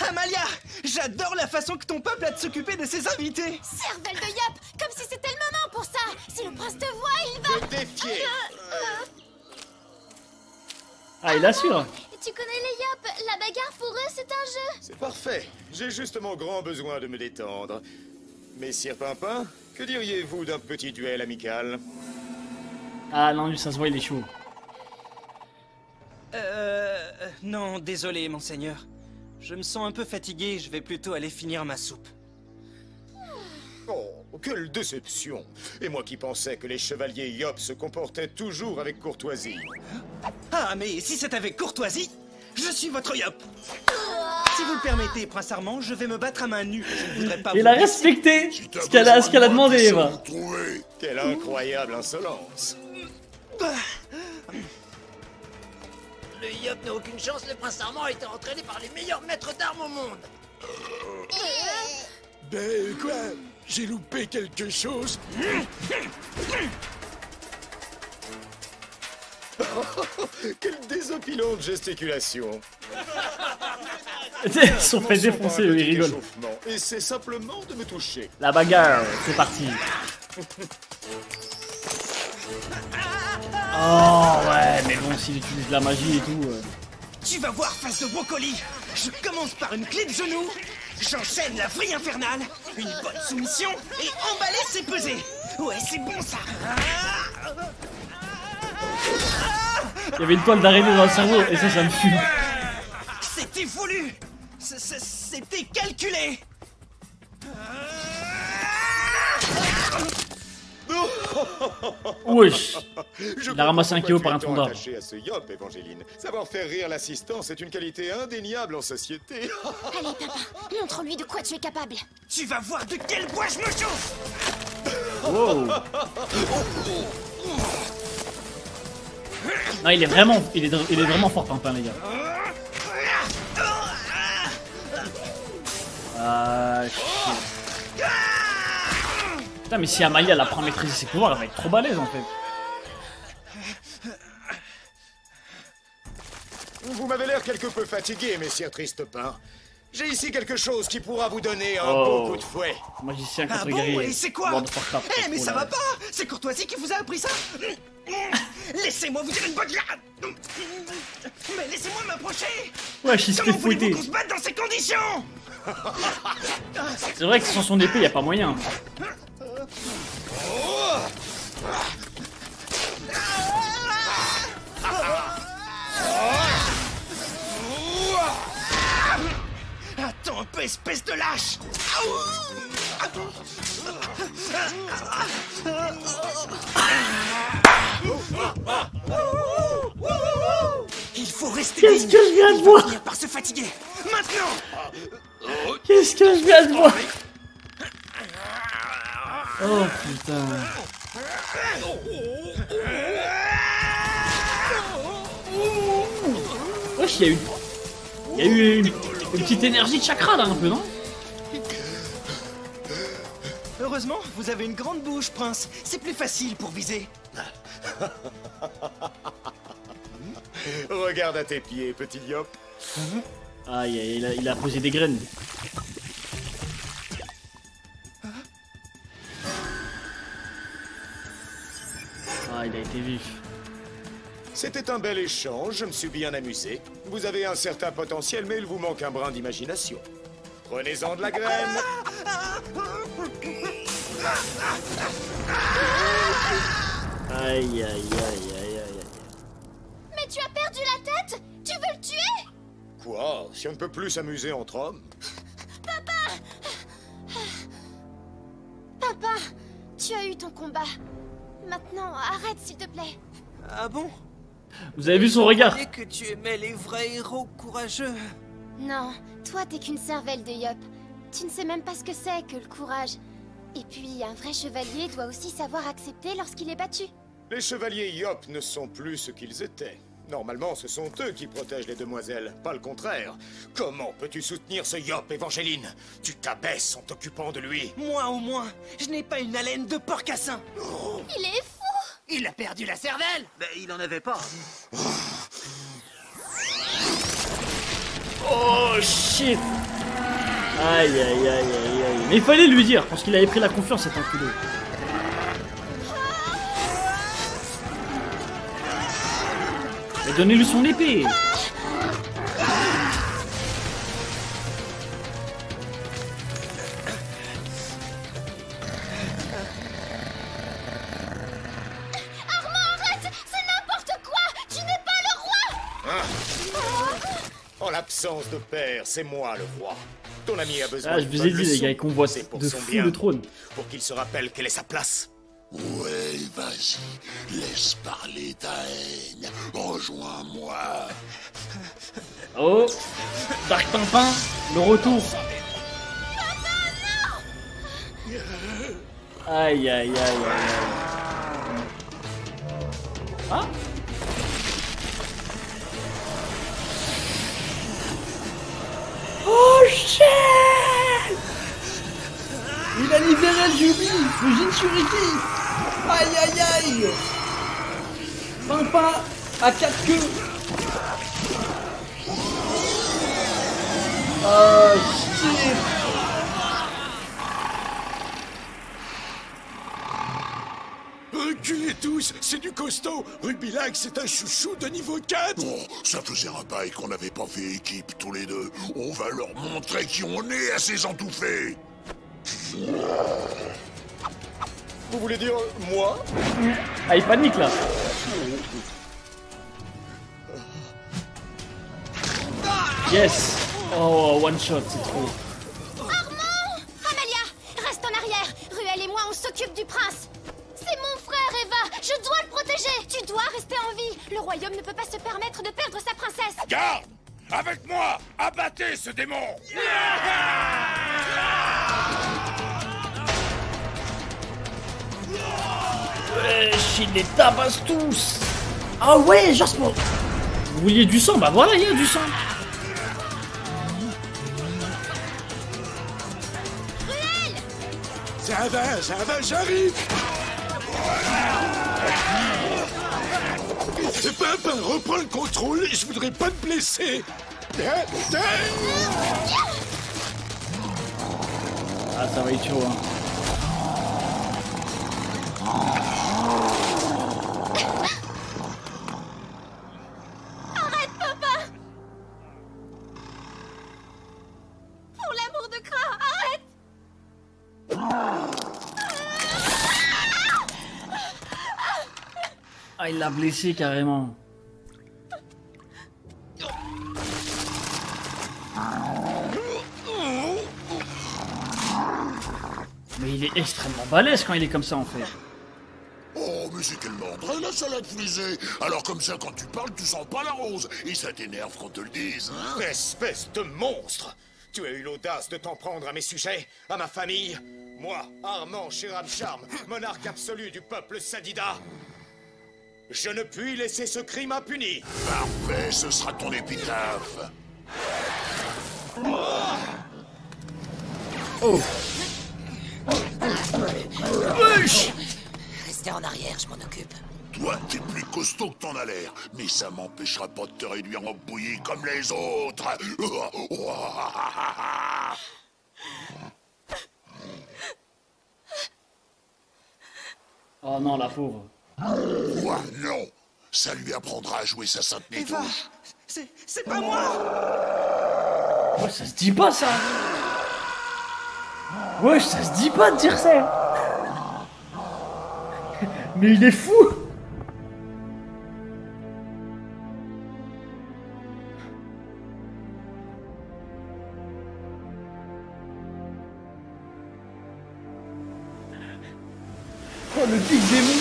Amalia, j'adore la façon que ton peuple a de s'occuper de ses invités. Cervelle de Yop, comme si c'était le moment pour ça. Si le prince te voit, il va... Me défier. Ah, il assure. Tu connais les Yop, la bagarre pour eux, c'est un jeu. C'est parfait. J'ai justement grand besoin de me détendre. Messire Pimpin, que diriez-vous d'un petit duel amical? Ah non, lui, ça se voit, il est chaud. Non, désolé, monseigneur. Je me sens un peu fatigué, je vais plutôt aller finir ma soupe. Oh, quelle déception! Et moi qui pensais que les chevaliers Yop se comportaient toujours avec courtoisie. Ah, mais si c'est avec courtoisie, je suis votre Yop. Si vous le permettez, prince Armand, je vais me battre à main nue. Je ne voudrais pas Il vous a blesser. respecté ce qu'elle a demandé, Eva. Quelle incroyable insolence! Le Yop n'a aucune chance, le prince Armand a été entraîné par les meilleurs maîtres d'armes au monde. Ben quoi? J'ai loupé quelque chose? Quelle désopilante gesticulation! Ils se sont fait défoncer, eux, ils rigolent. Et c'est simplement de me toucher. La bagarre, c'est parti. Oh ouais, mais bon, s'il utilise la magie et tout... Tu vas voir, face de brocoli. Je commence par une clé de genou, j'enchaîne la vrille infernale, une bonne soumission, et emballer c'est peser. Ouais, c'est bon ça. Il y avait une toile d'araignée dans le cerveau, et ça me fume. C'était voulu. C'était calculé. Wesh. Il a ramassé un KO par un tronc d'arbre. Attaché à ce yop, Évangéline. Savoir faire rire l'assistant, c'est une qualité indéniable en société. Allez, papa, montre-lui de quoi tu es capable. Tu vas voir de quel bois je me chauffe. Wow. Non, il est vraiment fort, Pimpin, les gars. Ah, shit. Putain, mais si Amalia elle apprend à maîtriser ses pouvoirs, elle va être trop balèze en fait. Vous m'avez l'air quelque peu fatigué, messire Tristepin. J'ai ici quelque chose qui pourra vous donner un Oh. bon coup de fouet. Magicien contre Ah guerrier. bon, et c'est quoi? World of Warcraft, Eh, mais trop ça là. va pas. C'est Courtoisie qui vous a appris ça. Laissez-moi vous dire une bonne... Mais laissez-moi m'approcher. Wesh, il se fait Comment voulez-vous fouetter. qu'on se batte dans ces conditions? C'est vrai que sans son épée, y a pas moyen. Attends un peu, espèce de lâche. Il faut rester Qu'est-ce digne. que je viens de Il va voir? finir par se fatiguer. Maintenant. Qu'est-ce que je viens de voir? Oh putain. Wesh, il y a eu une petite énergie de chakra là un peu, non? Heureusement, vous avez une grande bouche, prince. C'est plus facile pour viser. Regarde à tes pieds, petit yop. Aïe, aïe, il a posé des graines. Ah, il a été vif. C'était un bel échange, je me suis bien amusé. Vous avez un certain potentiel, mais il vous manque un brin d'imagination. Prenez-en de la graine. Aïe, aïe, aïe, aïe, aïe. Mais tu as perdu la tête? Tu veux le tuer? Quoi? Si on ne peut plus s'amuser entre hommes? Papa, tu as eu ton combat. Maintenant, arrête s'il te plaît. Ah bon? Vous avez vu son regard? Je croyais que tu aimais les vrais héros courageux. Non, toi t'es qu'une cervelle de yop. Tu ne sais même pas ce que c'est que le courage. Et puis, un vrai chevalier doit aussi savoir accepter lorsqu'il est battu. Les chevaliers yop ne sont plus ce qu'ils étaient. Normalement, ce sont eux qui protègent les demoiselles, pas le contraire. Comment peux-tu soutenir ce yop, Évangéline? Tu t'abaisses en t'occupant de lui. Moi au moins, je n'ai pas une haleine de porcassin. Il est fou! Il a perdu la cervelle. Ben, il en avait pas. Oh shit! Aïe, aïe, aïe, aïe, aïe. Mais il fallait lui dire, parce qu'il avait pris la confiance, cet enculé. Mais donnez-lui son épée! Armand, arrête! C'est n'importe quoi! Tu n'es pas le roi! En l'absence de père, c'est moi le roi. Ton ami a besoin Ah, je d'une vous ai bonne dit, les leçon. gars, il convoite C'est pour de son fou bien, le trône. pour qu'il se rappelle quelle est sa place. Ouais, vas-y, laisse parler ta haine. Rejoins-moi. Oh! Dark Pimpin, le retour! Aïe, aïe, aïe, aïe, aïe. Ah? Oh shit! Il a libéré le Jubi, le Jinchuriki! Aïe aïe aïe! Pimpin à 4 queues! Oh shit! Reculez tous, c'est du costaud. Rubilac, c'est un chouchou de niveau 4. Oh, ça faisait un bail qu'on n'avait pas fait équipe tous les deux. On va leur montrer qui on est à ces entoufés. Vous voulez dire moi? Ah, il panique là. Yes. Oh, one shot, c'est trop. Armand! Amalia, reste en arrière. Ruel et moi, on s'occupe du prince. C'est mon frère, Eva. Je dois le protéger. Tu dois rester en vie. Le royaume ne peut pas se permettre de perdre sa princesse. Garde! Avec moi! Abattez ce démon! Wesh, il les tabasse tous. Ah ouais, genre pour... Vous vouliez du sang? Bah voilà, il y a du sang. Ça va, j'arrive. Pimpin, reprends le contrôle, je voudrais pas te blesser. Ah, ça va être chaud, hein. Arrête, papa! Pour l'amour de Kra, arrête! Ah, il l'a blessé carrément. Mais il est extrêmement balèze quand il est comme ça en fait. Oh, mais c'est quelle mordre, la salade frisée. Alors comme ça, quand tu parles, tu sens pas la rose. Et ça t'énerve qu'on te le dise, hein? Espèce de monstre! Tu as eu l'audace de t'en prendre à mes sujets, à ma famille? Moi, Armand Shiram-Charm, monarque absolu du peuple Sadida. Je ne puis laisser ce crime impuni. Parfait, ce sera ton épitaphe. Oh. Wesh! Restez en arrière, je m'en occupe. Toi, t'es plus costaud que t'en as l'air, mais ça m'empêchera pas de te réduire en bouillie comme les autres. Oh non, la pauvre. Quoi, non? Ça lui apprendra à jouer sa sainte nitouche. C'est pas moi! Ouais, ça se dit pas ça! Ouais, ça se dit pas de dire ça! Mais il est fou! Oh, le pic démon!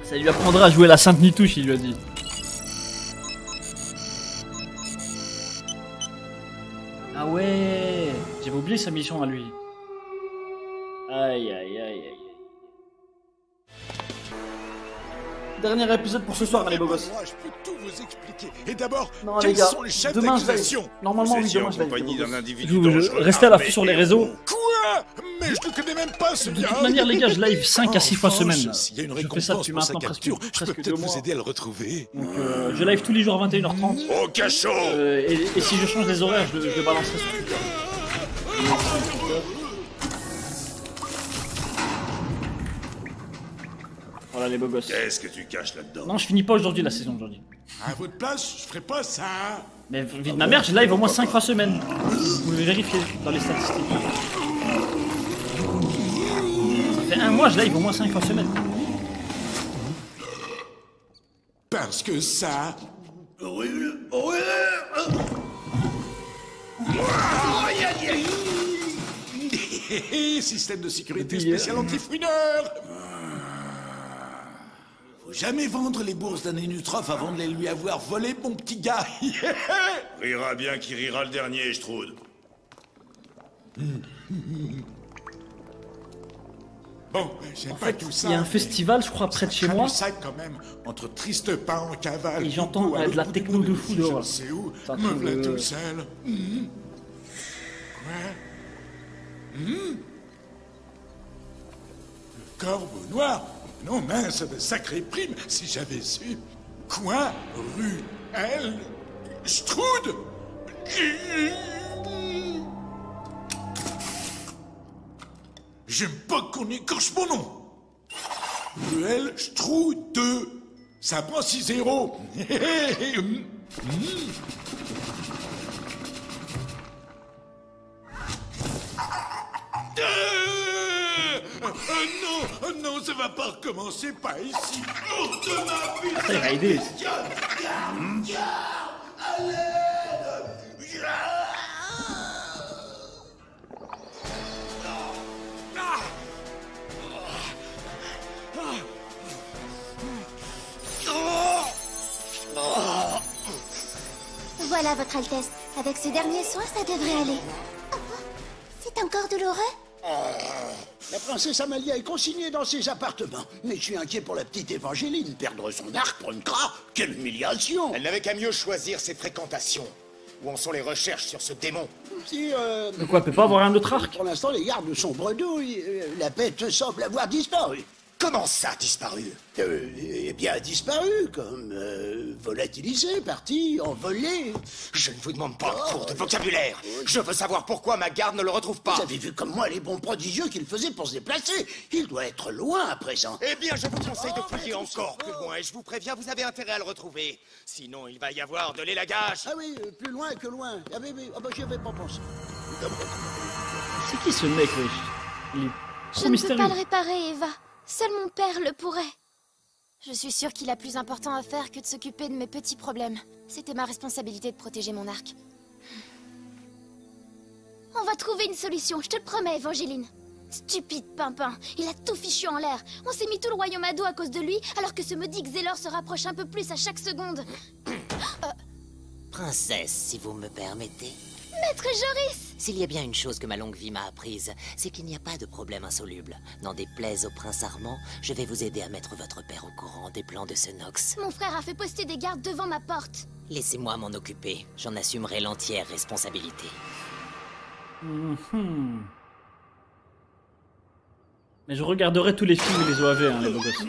Ça lui apprendra à jouer la Sainte Nitouche, il lui a dit. Ah ouais, j'avais oublié sa mission à lui. Aïe aïe aïe aïe. Dernier épisode pour ce soir, les beaux gosses. Moi, je peux tout vous expliquer. Et d'abord, Non, les quels gars, sont les chefs demain, d'accusation? Normalement, oui, demain, je vais. restez à l'affût sur les réseaux. Quoi? Mais je le connais même pas, ce De gars. toute manière, les gars, je live 5 à 6 fois semaine. S'il y a une Je fais ça récompense depuis pour sa maintenant capture, je peux presque 2 peut-être mois. vous aider à le retrouver. Donc, je live tous les jours à 21h30. Au cachot! Et si je change les horaires, je le balancerai sur Twitter. Voilà les beaux gosses. Qu'est-ce que tu caches là-dedans? Non, je finis pas aujourd'hui la saison aujourd'hui. À votre place, je ferais pas ça. Mais vie de ma mère, je live au moins 5 fois semaine. Vous pouvez vérifier dans les statistiques. Ça fait 1 mois, je live au moins 5 fois semaine. Parce que ça... Système de sécurité spécial anti-fouineur. Faut jamais vendre les bourses d'un Énutrophe avant de les lui avoir volées, mon petit gars. Rira bien qui rira le dernier, je trouve. Bon, j'aime pas tout ça. Il y a un festival, je crois, près de chez moi. Ça quand même, entre triste pas en cavale. Et j'entends de la techno de fou dehors. Je sais où, C'est un me truc voilà de- tout seul. Quoi? Le corbeau noir? Non, mince, sacrée prime, si j'avais su. Quoi? Rue L. Stroud? J'aime pas qu'on écorche mon nom. Duel Strou 2. Ça prend 6-0. Oh non, ça va pas recommencer, pas ici. Hors de ma vie. Il va aider. Voilà, Votre Altesse. Avec ce dernier soin, ça devrait aller. C'est encore douloureux? La princesse Amalia est consignée dans ses appartements. Mais je suis inquiet pour la petite Évangéline. Perdre son arc pour une cra, quelle humiliation! Elle n'avait qu'à mieux choisir ses fréquentations. Où en sont les recherches sur ce démon? Si, De quoi, peut pas avoir un autre arc? Pour l'instant, les gardes sont bredouilles. La bête semble avoir disparu. Comment ça, disparu? Eh bien, disparu, comme volatilisé, parti, envolé. Je ne vous demande pas un cours de vocabulaire. Je veux savoir pourquoi ma garde ne le retrouve pas. Vous avez vu comme moi les bons prodigieux qu'il faisait pour se déplacer. Il doit être loin à présent. Eh bien, je vous conseille de fouiller encore plus loin. Et je vous préviens, vous avez intérêt à le retrouver. Sinon, il va y avoir de l'élagage. Ah oui, plus loin que loin. Ah oui, oui. Ah bah, j'y avais pas pensé. C'est qui ce mec, wesh? Il est Je trop ne peux mystérieux. pas le réparer, Eva. Seul mon père le pourrait. Je suis sûre qu'il a plus important à faire que de s'occuper de mes petits problèmes. C'était ma responsabilité de protéger mon arc. On va trouver une solution, je te le promets, Évangéline. Stupide Pimpin, il a tout fichu en l'air. On s'est mis tout le royaume à dos à cause de lui, alors que ce maudit Xelor se rapproche un peu plus à chaque seconde. Princesse, si vous me permettez. Maître Joris! S'il y a bien une chose que ma longue vie m'a apprise, c'est qu'il n'y a pas de problème insoluble. N'en déplaise au prince Armand, je vais vous aider à mettre votre père au courant des plans de ce Nox. Mon frère a fait poster des gardes devant ma porte. Laissez-moi m'en occuper, j'en assumerai l'entière responsabilité. Mais je regarderai tous les films et les OAV, hein, les beaux gosses.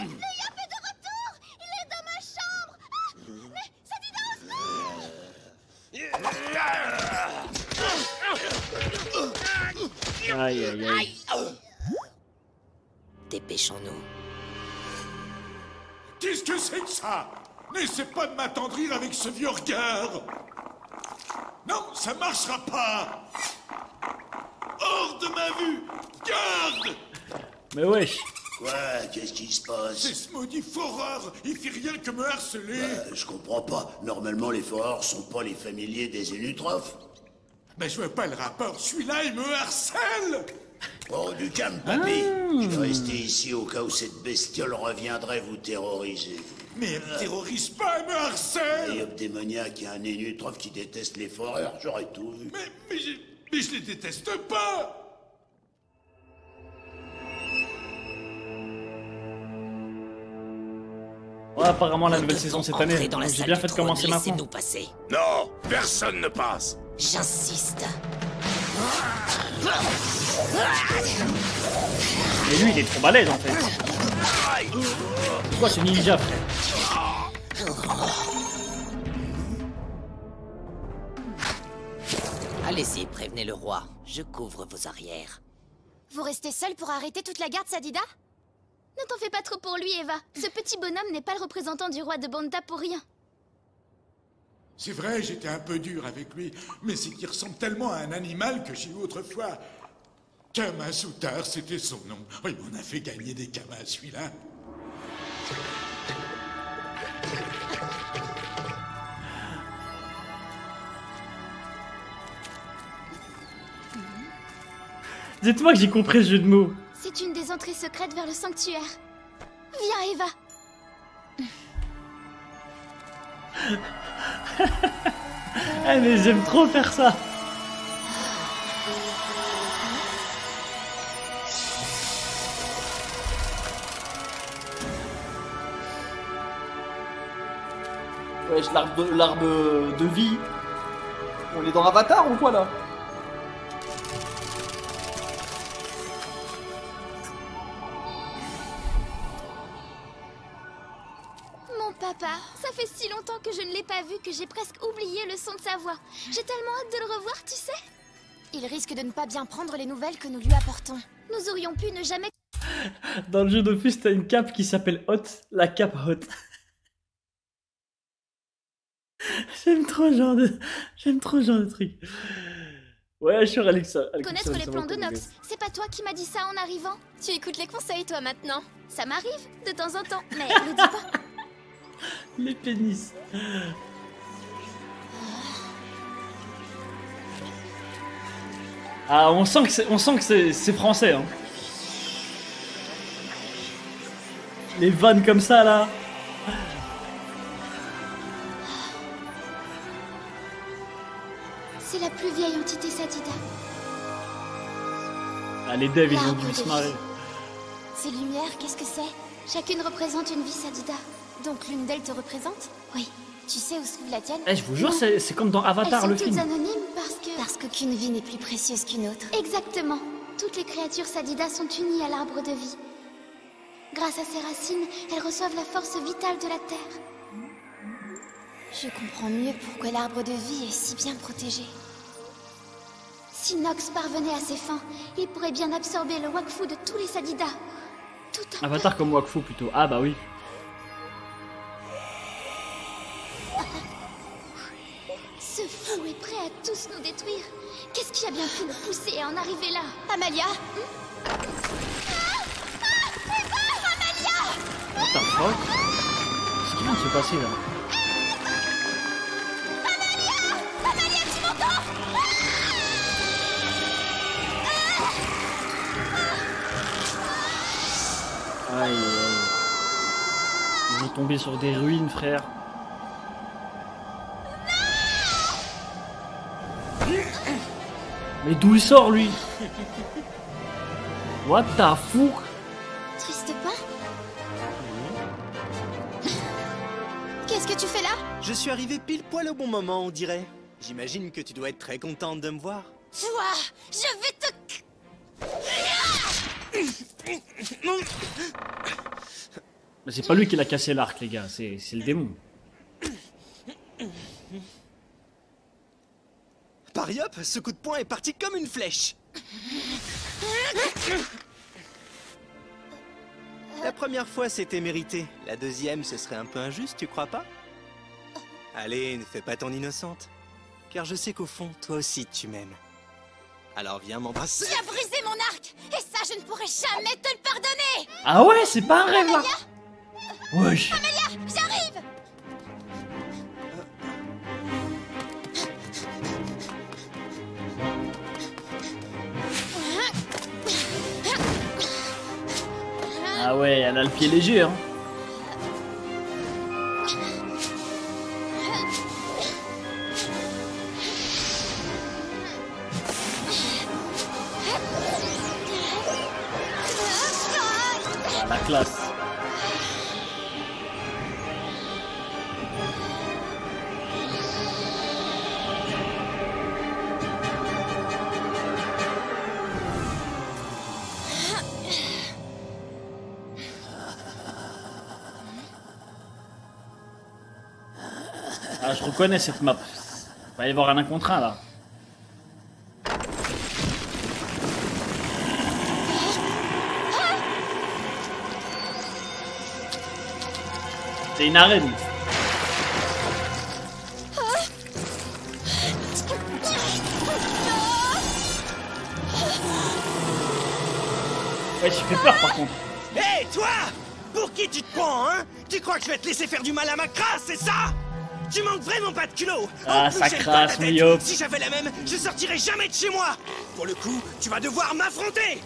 Aïe, aïe, aïe. Dépêchons-nous. Qu'est-ce que c'est que ça? N'essaie pas de m'attendrir avec ce vieux regard. Non, ça marchera pas. Hors de ma vue. Garde! Mais wesh. Quoi? Qu'est-ce qui se passe? C'est ce maudit foreur. Il fait rien que me harceler. Je comprends pas. Normalement, les foreurs sont pas les familiers des Unutrophes. Mais je vois pas le rapport. Celui-là, il me harcèle. Oh, du calme, papy. Je vais rester ici au cas où cette bestiole reviendrait vous terroriser. Mais elle me terrorise pas, elle me harcèle. Et démoniaque et un Unutrophe qui déteste les foreurs, j'aurais tout vu. Mais je les déteste pas. Ouais, apparemment la nouvelle saison cette année. Dans la J'ai salle bien du fait de trône, commencer maintenant. laissez-nous passer. Non, personne ne passe. J'insiste. Mais lui, il est trop balèze en fait. C'est quoi ce ninja, frère? Allez-y, prévenez le roi. Je couvre vos arrières. Vous restez seul pour arrêter toute la garde, Sadida? Ne t'en fais pas trop pour lui, Eva. Ce petit bonhomme n'est pas le représentant du roi de Bonta pour rien. C'est vrai, j'étais un peu dur avec lui, mais c'est qu'il ressemble tellement à un animal que j'ai eu autrefois. Kamasutar, c'était son nom. Oh, il m'en a fait gagner des kamas, celui-là. Dites-moi que j'ai compris ce jeu de mots. C'est une des entrées secrètes vers le sanctuaire. Viens, Eva. Ah mais j'aime trop faire ça. Wesh, l'arbre de vie. On est dans Avatar ou quoi là? Mon papa, ça fait si longtemps que je ne l'ai pas vu que j'ai presque oublié le son de sa voix. J'ai tellement hâte de le revoir, tu sais. Il risque de ne pas bien prendre les nouvelles que nous lui apportons. Nous aurions pu ne jamais... Dans le jeu Dofus, t'as une cape qui s'appelle Hot, la cape Hot. J'aime trop ce genre de truc. Ouais, je suis Alexa. Connaître les plans de Nox, c'est pas toi qui m'as dit ça en arrivant? Tu écoutes les conseils, toi, maintenant. Ça m'arrive, de temps en temps, mais le dis pas. Les pénis. Ah, on sent que c'est français, hein. Les vannes comme ça, là. C'est la plus vieille entité Sadida. Ah, les devs, ils ont dû se marrer. Ces lumières, qu'est-ce que c'est? Chacune représente une vie Sadida. Donc l'une d'elles te représente? Oui. Tu sais où se trouve la tienne? Eh, je vous jure, c'est comme dans Avatar, le film. Elles sont toutes anonymes parce qu'aucune vie n'est plus précieuse qu'une autre. Exactement. Toutes les créatures Sadida sont unies à l'arbre de vie. Grâce à ses racines, elles reçoivent la force vitale de la Terre. Je comprends mieux pourquoi l'arbre de vie est si bien protégé. Si Nox parvenait à ses fins, il pourrait bien absorber le Wakfu de tous les Sadida. Tout en Avatar comme Wakfu plutôt. Ah bah oui. Ce fou est prêt à tous nous détruire. Qu'est-ce qui a bien pu le pousser à en arriver là? Amalia? Amalia! What the fuck? Qu'est-ce qui vient de se passer là? Amalia, tu m'entends? Aïe aïe. Ils vont tomber sur des ruines, frère. Mais d'où il sort, lui? What the fuck? Triste pas? Qu'est-ce que tu fais là? Je suis arrivé pile poil au bon moment, on dirait. J'imagine que tu dois être très contente de me voir. Toi, je vais te... Mais c'est pas lui qui l'a cassé l'arc, les gars, c'est le démon. Pariop, ce coup de poing est parti comme une flèche. La première fois, c'était mérité. La deuxième, ce serait un peu injuste, tu crois pas? Allez, ne fais pas ton innocente. Car je sais qu'au fond, toi aussi, tu m'aimes. Alors viens m'embrasser. Tu as brisé mon arc! Et ça, je ne pourrai jamais te le pardonner! Ah ouais, c'est pas un rêve là. Wesh. Amalia, j'arrive! Ah ouais, elle a le pied léger, hein. Ah, la classe. Ah, je reconnais cette map. Il va y avoir un 1 contre 1 là. C'est une arène. Ouais, tu fais peur par contre. Hé, hey, toi! Pour qui tu te prends, hein? Tu crois que je vais te laisser faire du mal à ma crasse, c'est ça? Tu manques vraiment pas de culot. Ah, ça crasse, Mio. Si j'avais la même, je sortirais jamais de chez moi. Pour le coup, tu vas devoir m'affronter.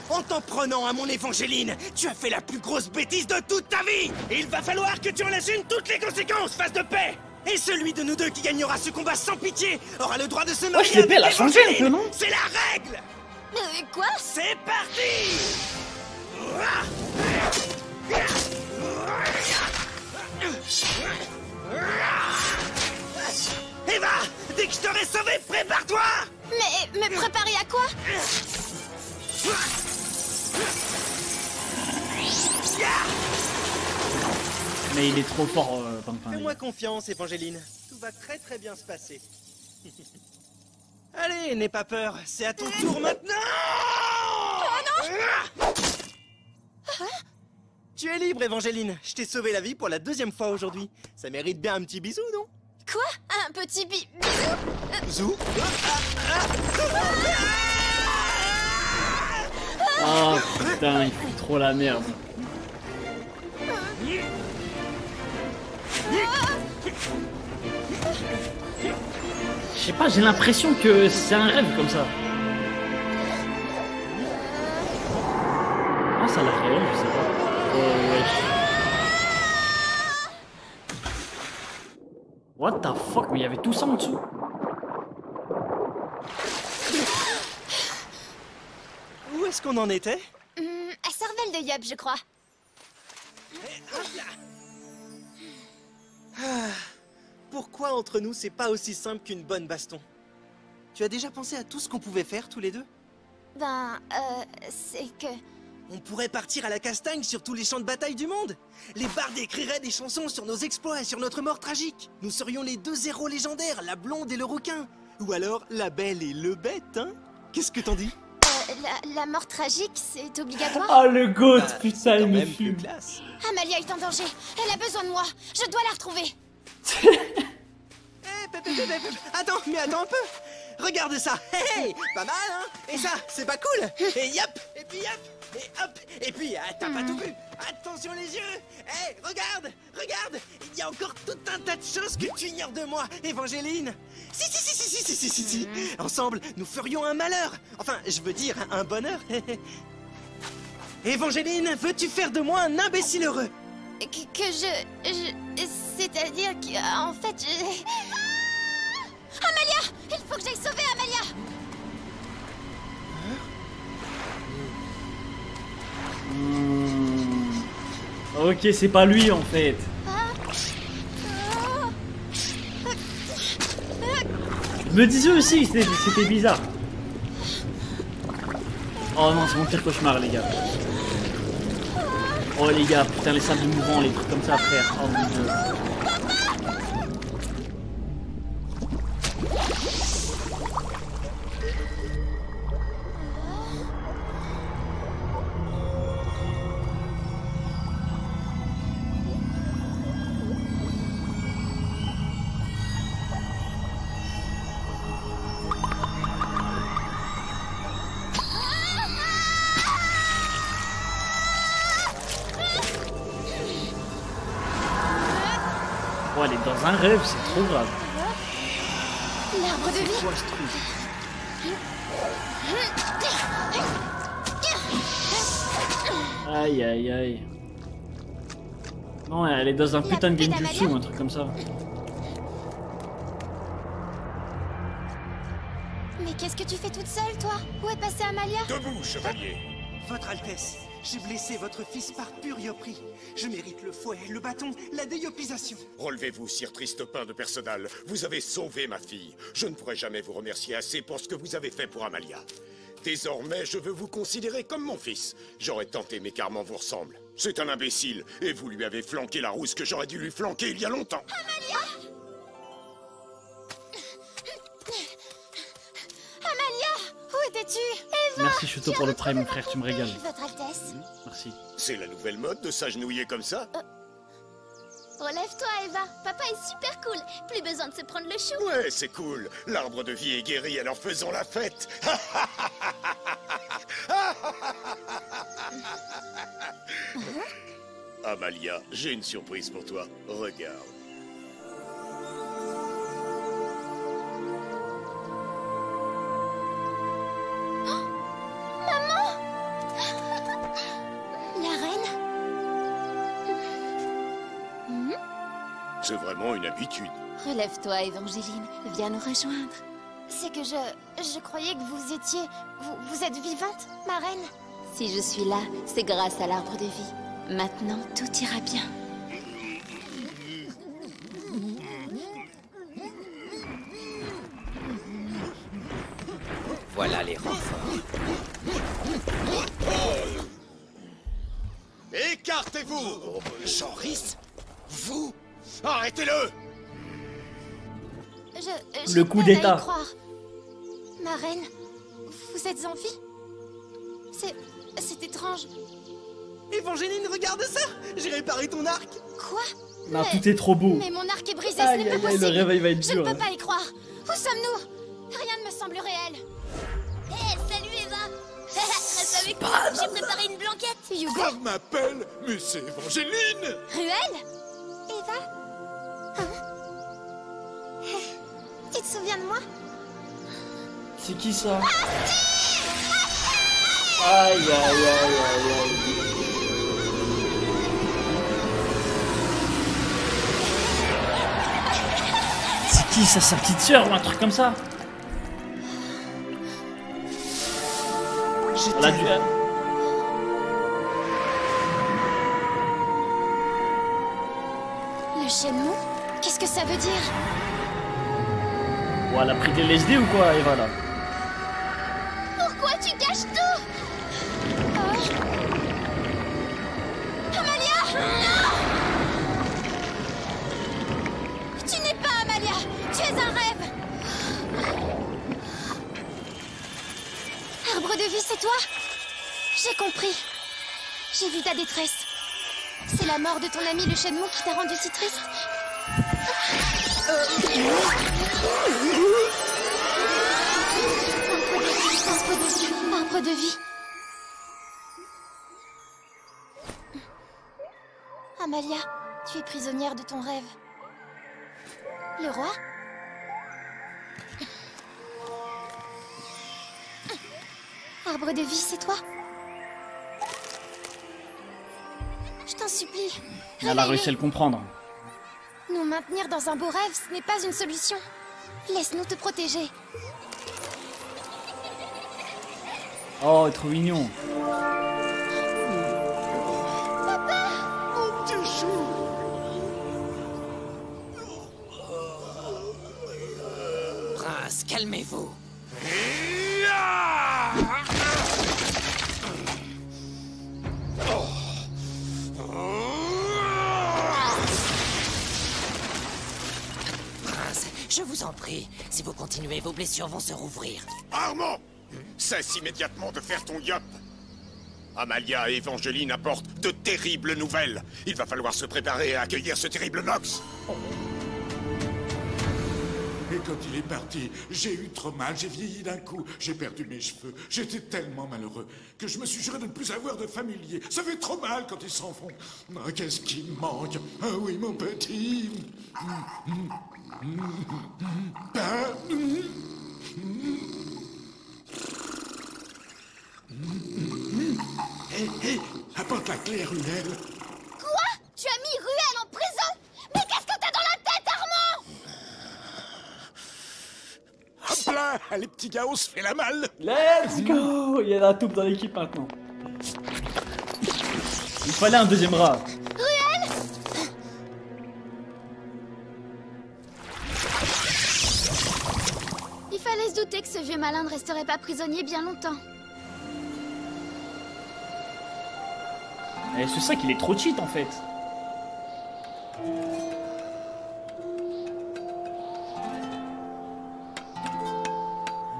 En t'en prenant à mon Évangéline, tu as fait la plus grosse bêtise de toute ta vie. Et il va falloir que tu en assumes toutes les conséquences, face de paix. Et celui de nous deux qui gagnera ce combat sans pitié aura le droit de se marier avec elle a changé un peu, non? C'est la règle. Quoi? C'est parti. Eva, dès que je t'aurai sauvé, prépare-toi. Mais préparer à quoi? Mais il est trop fort. attendre fin. Fais-moi confiance, Evangeline. Tout va très très bien se passer. Allez, n'aie pas peur. C'est à ton tour maintenant. Oh non! Tu es libre, Evangeline. Je t'ai sauvé la vie pour la 2e fois aujourd'hui. Ça mérite bien un petit bisou, non? Quoi? Un petit bisou? Zou? Oh putain, il fout trop la merde. Je sais pas, j'ai l'impression que c'est un rêve comme ça. Ah, ça a l'air réel, je sais pas. Oh wesh. What the fuck, mais il y avait tout ça en dessous. Où est-ce qu'on en était? À Cervelle de Yup, je crois. Pourquoi entre nous c'est pas aussi simple qu'une bonne baston? Tu as déjà pensé à tout ce qu'on pouvait faire tous les deux? C'est que... On pourrait partir à la castagne sur tous les champs de bataille du monde. Les bardes écriraient des chansons sur nos exploits et sur notre mort tragique. Nous serions les 2 héros légendaires, la blonde et le rouquin. Ou alors la belle et le bête, hein? Qu'est-ce que t'en dis? La mort tragique, c'est obligatoire? Ah le goat, putain, il me fume. Amalia est en danger. Elle a besoin de moi. Je dois la retrouver. Attends, mais attends un peu. Regarde ça. Hey, pas mal, hein? Et ça, c'est pas cool? Et yop, et puis yop, et hop. Et puis, t'as pas tout vu. Attention les yeux. Hey, regarde, regarde. Il y a encore tout un tas de choses que tu ignores de moi, Evangeline. Si. Ensemble, nous ferions un malheur. Enfin, je veux dire, un bonheur. Evangeline, veux-tu faire de moi un imbécile heureux? C'est-à-dire que, en fait, Amalia! Il faut que j'aille sauver Amalia! Ok, c'est pas lui en fait. Je me disais aussi, c'était bizarre. Oh non, c'est mon pire cauchemar, les gars. Oh les gars, putain, les sables mouvants, les trucs comme ça, frère. Oh mon dieu. Oh, elle est dans un rêve, c'est trop grave. L'arbre de vie. Quoi ce truc? Aïe aïe aïe. Non, elle est dans un putain de genjutsu ou un truc comme ça. Mais qu'est-ce que tu fais toute seule, toi? Où est passée Amalia? Debout, chevalier. Votre Altesse, j'ai blessé votre fils par pur yopri. Je mérite le fouet, le bâton, la déyopisation. Relevez-vous, sire Tristopin de Personnal. Vous avez sauvé ma fille. Je ne pourrai jamais vous remercier assez pour ce que vous avez fait pour Amalia. Désormais, je veux vous considérer comme mon fils. J'aurais tant aimé qu'Armand vous ressemble. C'est un imbécile, et vous lui avez flanqué la rousse que j'aurais dû lui flanquer il y a longtemps. Amalia! Amalia! Où étais-tu? Eva! Merci Chuto pour le prime, mon frère, tu me régales. Votre Altesse. Merci. C'est la nouvelle mode de s'agenouiller comme ça? Relève-toi, Eva. Papa est super cool. Plus besoin de se prendre le chou. Ouais, c'est cool. L'arbre de vie est guéri, alors faisons la fête. Amalia, j'ai une surprise pour toi. Regarde. Maman! La reine? C'est vraiment une habitude. Relève-toi, Evangeline. Viens nous rejoindre. C'est que je croyais que vous étiez... Vous êtes vivante, ma reine? Si je suis là, c'est grâce à l'arbre de vie. Maintenant, tout ira bien. Voilà les renforts. Écartez-vous! Genris, vous? Arrêtez-le! J'ai coup peine à y d'état. croire. Ma reine, vous êtes en vie? C'est étrange. Évangéline, regarde ça! J'ai réparé ton arc! Quoi? Non, tout est trop beau. Mais mon arc est brisé, Aïe, ce n'est aïe, pas aïe, le possible. réveil va être Je dur, ne hein. peux pas y croire. Où sommes-nous? Rien ne me semble réel. Hé, salut Eva. Reste avec moi, j'ai préparé une blanquette. Hugo? Pas m'appelle, mais c'est Évangéline! Ruelle? Eva? Hein? Tu te souviens de moi? C'est qui ça? Aïe, aïe, aïe, aïe, aïe. C'est qui ça, sa petite sœur ou un truc comme ça? Elle a dû... Le Shenmue? Qu'est-ce que ça veut dire? Oh, elle a pris des LSD ou quoi, Eva, là? Pourquoi tu caches tout? Oh. Amalia! Non! Tu n'es pas Amalia! Tu es un rêve! Arbre de vie, c'est toi? J'ai compris. J'ai vu ta détresse. C'est la mort de ton ami le Shenmue qui t'a rendu si triste? Arbre de vie. Amalia, tu es prisonnière de ton rêve. Le roi? Arbre de vie, c'est toi? Je t'en supplie. Elle a réussi à le comprendre. Nous maintenir dans un beau rêve, ce n'est pas une solution. Laisse-nous te protéger. Oh, trop mignon. Mon petit chou! Prince, calmez-vous. Prince, je vous en prie, si vous continuez, vos blessures vont se rouvrir. Armand! Cesse immédiatement de faire ton yop! Amalia et Évangéline apportent de terribles nouvelles. Il va falloir se préparer à accueillir ce terrible Nox. Et quand il est parti, j'ai eu trop mal, j'ai vieilli d'un coup, j'ai perdu mes cheveux, j'étais tellement malheureux que je me suis juré de ne plus avoir de familier. Ça fait trop mal quand ils s'en vont. Ah, qu'est-ce qui me manque? Ah oui, mon petit. Hé, hé, apporte la clé, Ruelle. Quoi? Tu as mis Ruelle en prison? Mais qu'est-ce que t'as dans la tête, Armand? Hop là, les petits gars, on se fait la malle. Let's go. Il y a la toupe dans l'équipe maintenant. Il fallait un deuxième rat. Ruelle? Il fallait se douter que ce vieux malin ne resterait pas prisonnier bien longtemps. Et c'est ça qu'il est trop cheat en fait.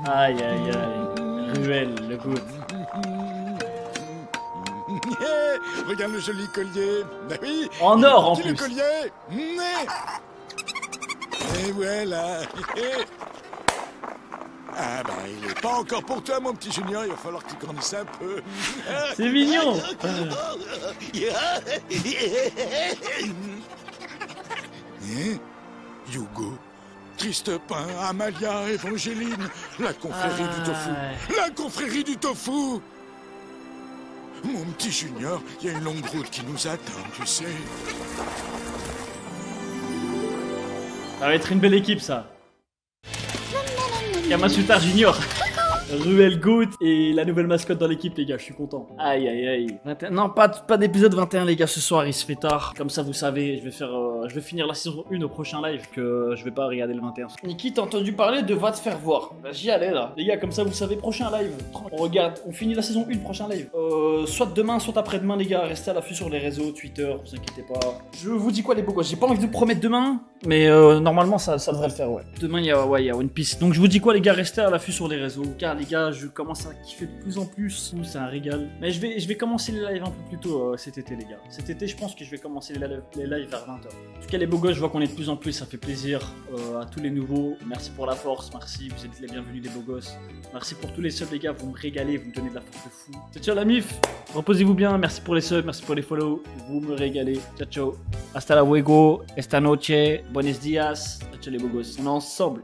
Aïe aïe aïe. Ruelle, le goût. Regarde le joli collier. Bah oui. En or en le plus. collier. Et voilà. Ah bah il est pas encore pour toi mon petit Junior, il va falloir que tu grandisses un peu. C'est mignon. Hugo, Triste Pain, Amalia, Évangéline, la confrérie du tofu. La confrérie du tofu. Mon petit Junior, il y a une longue route qui nous attend, tu sais. Ça va être une belle équipe ça. Kamasutra Junior. Ruel Goat et la nouvelle mascotte dans l'équipe, les gars, je suis content. Aïe aïe aïe. 21... Non, pas d'épisode 21, les gars, ce soir, il se fait tard. Comme ça, vous savez, je vais finir la saison 1 au prochain live, que je vais pas regarder le 21. Niki, t'as entendu parler de Va te faire voir? Bah, j'y allais là. Les gars, comme ça, vous savez, prochain live. On regarde, on finit la saison 1, prochain live. Soit demain, soit après-demain, les gars. Restez à l'affût sur les réseaux, Twitter, vous inquiétez pas. Je vous dis quoi, les beaux gosses? J'ai pas envie de vous promettre demain, mais normalement, ça devrait le faire, ouais. Demain, il y a One Piece. Donc, je vous dis quoi, les gars? Restez à l'affût sur les réseaux. Car, les gars, je commence à kiffer de plus en plus. C'est un régal. Mais je vais commencer les lives un peu plus tôt cet été, les gars. Cet été, je pense que je vais commencer les lives vers 20h. En tout cas, les beaux gosses, je vois qu'on est de plus en plus. Ça fait plaisir à tous les nouveaux. Merci pour la force. Merci. Vous êtes les bienvenus, les beaux gosses. Merci pour tous les subs, les gars. Vous me régalez. Vous me donnez de la force de fou. Ciao, ciao, la mif. Reposez-vous bien. Merci pour les subs. Merci pour les follow. Vous me régalez. Ciao, ciao. Hasta la luego. Esta noche. Buenos días. Ciao, ciao, les beaux gosses. On est ensemble.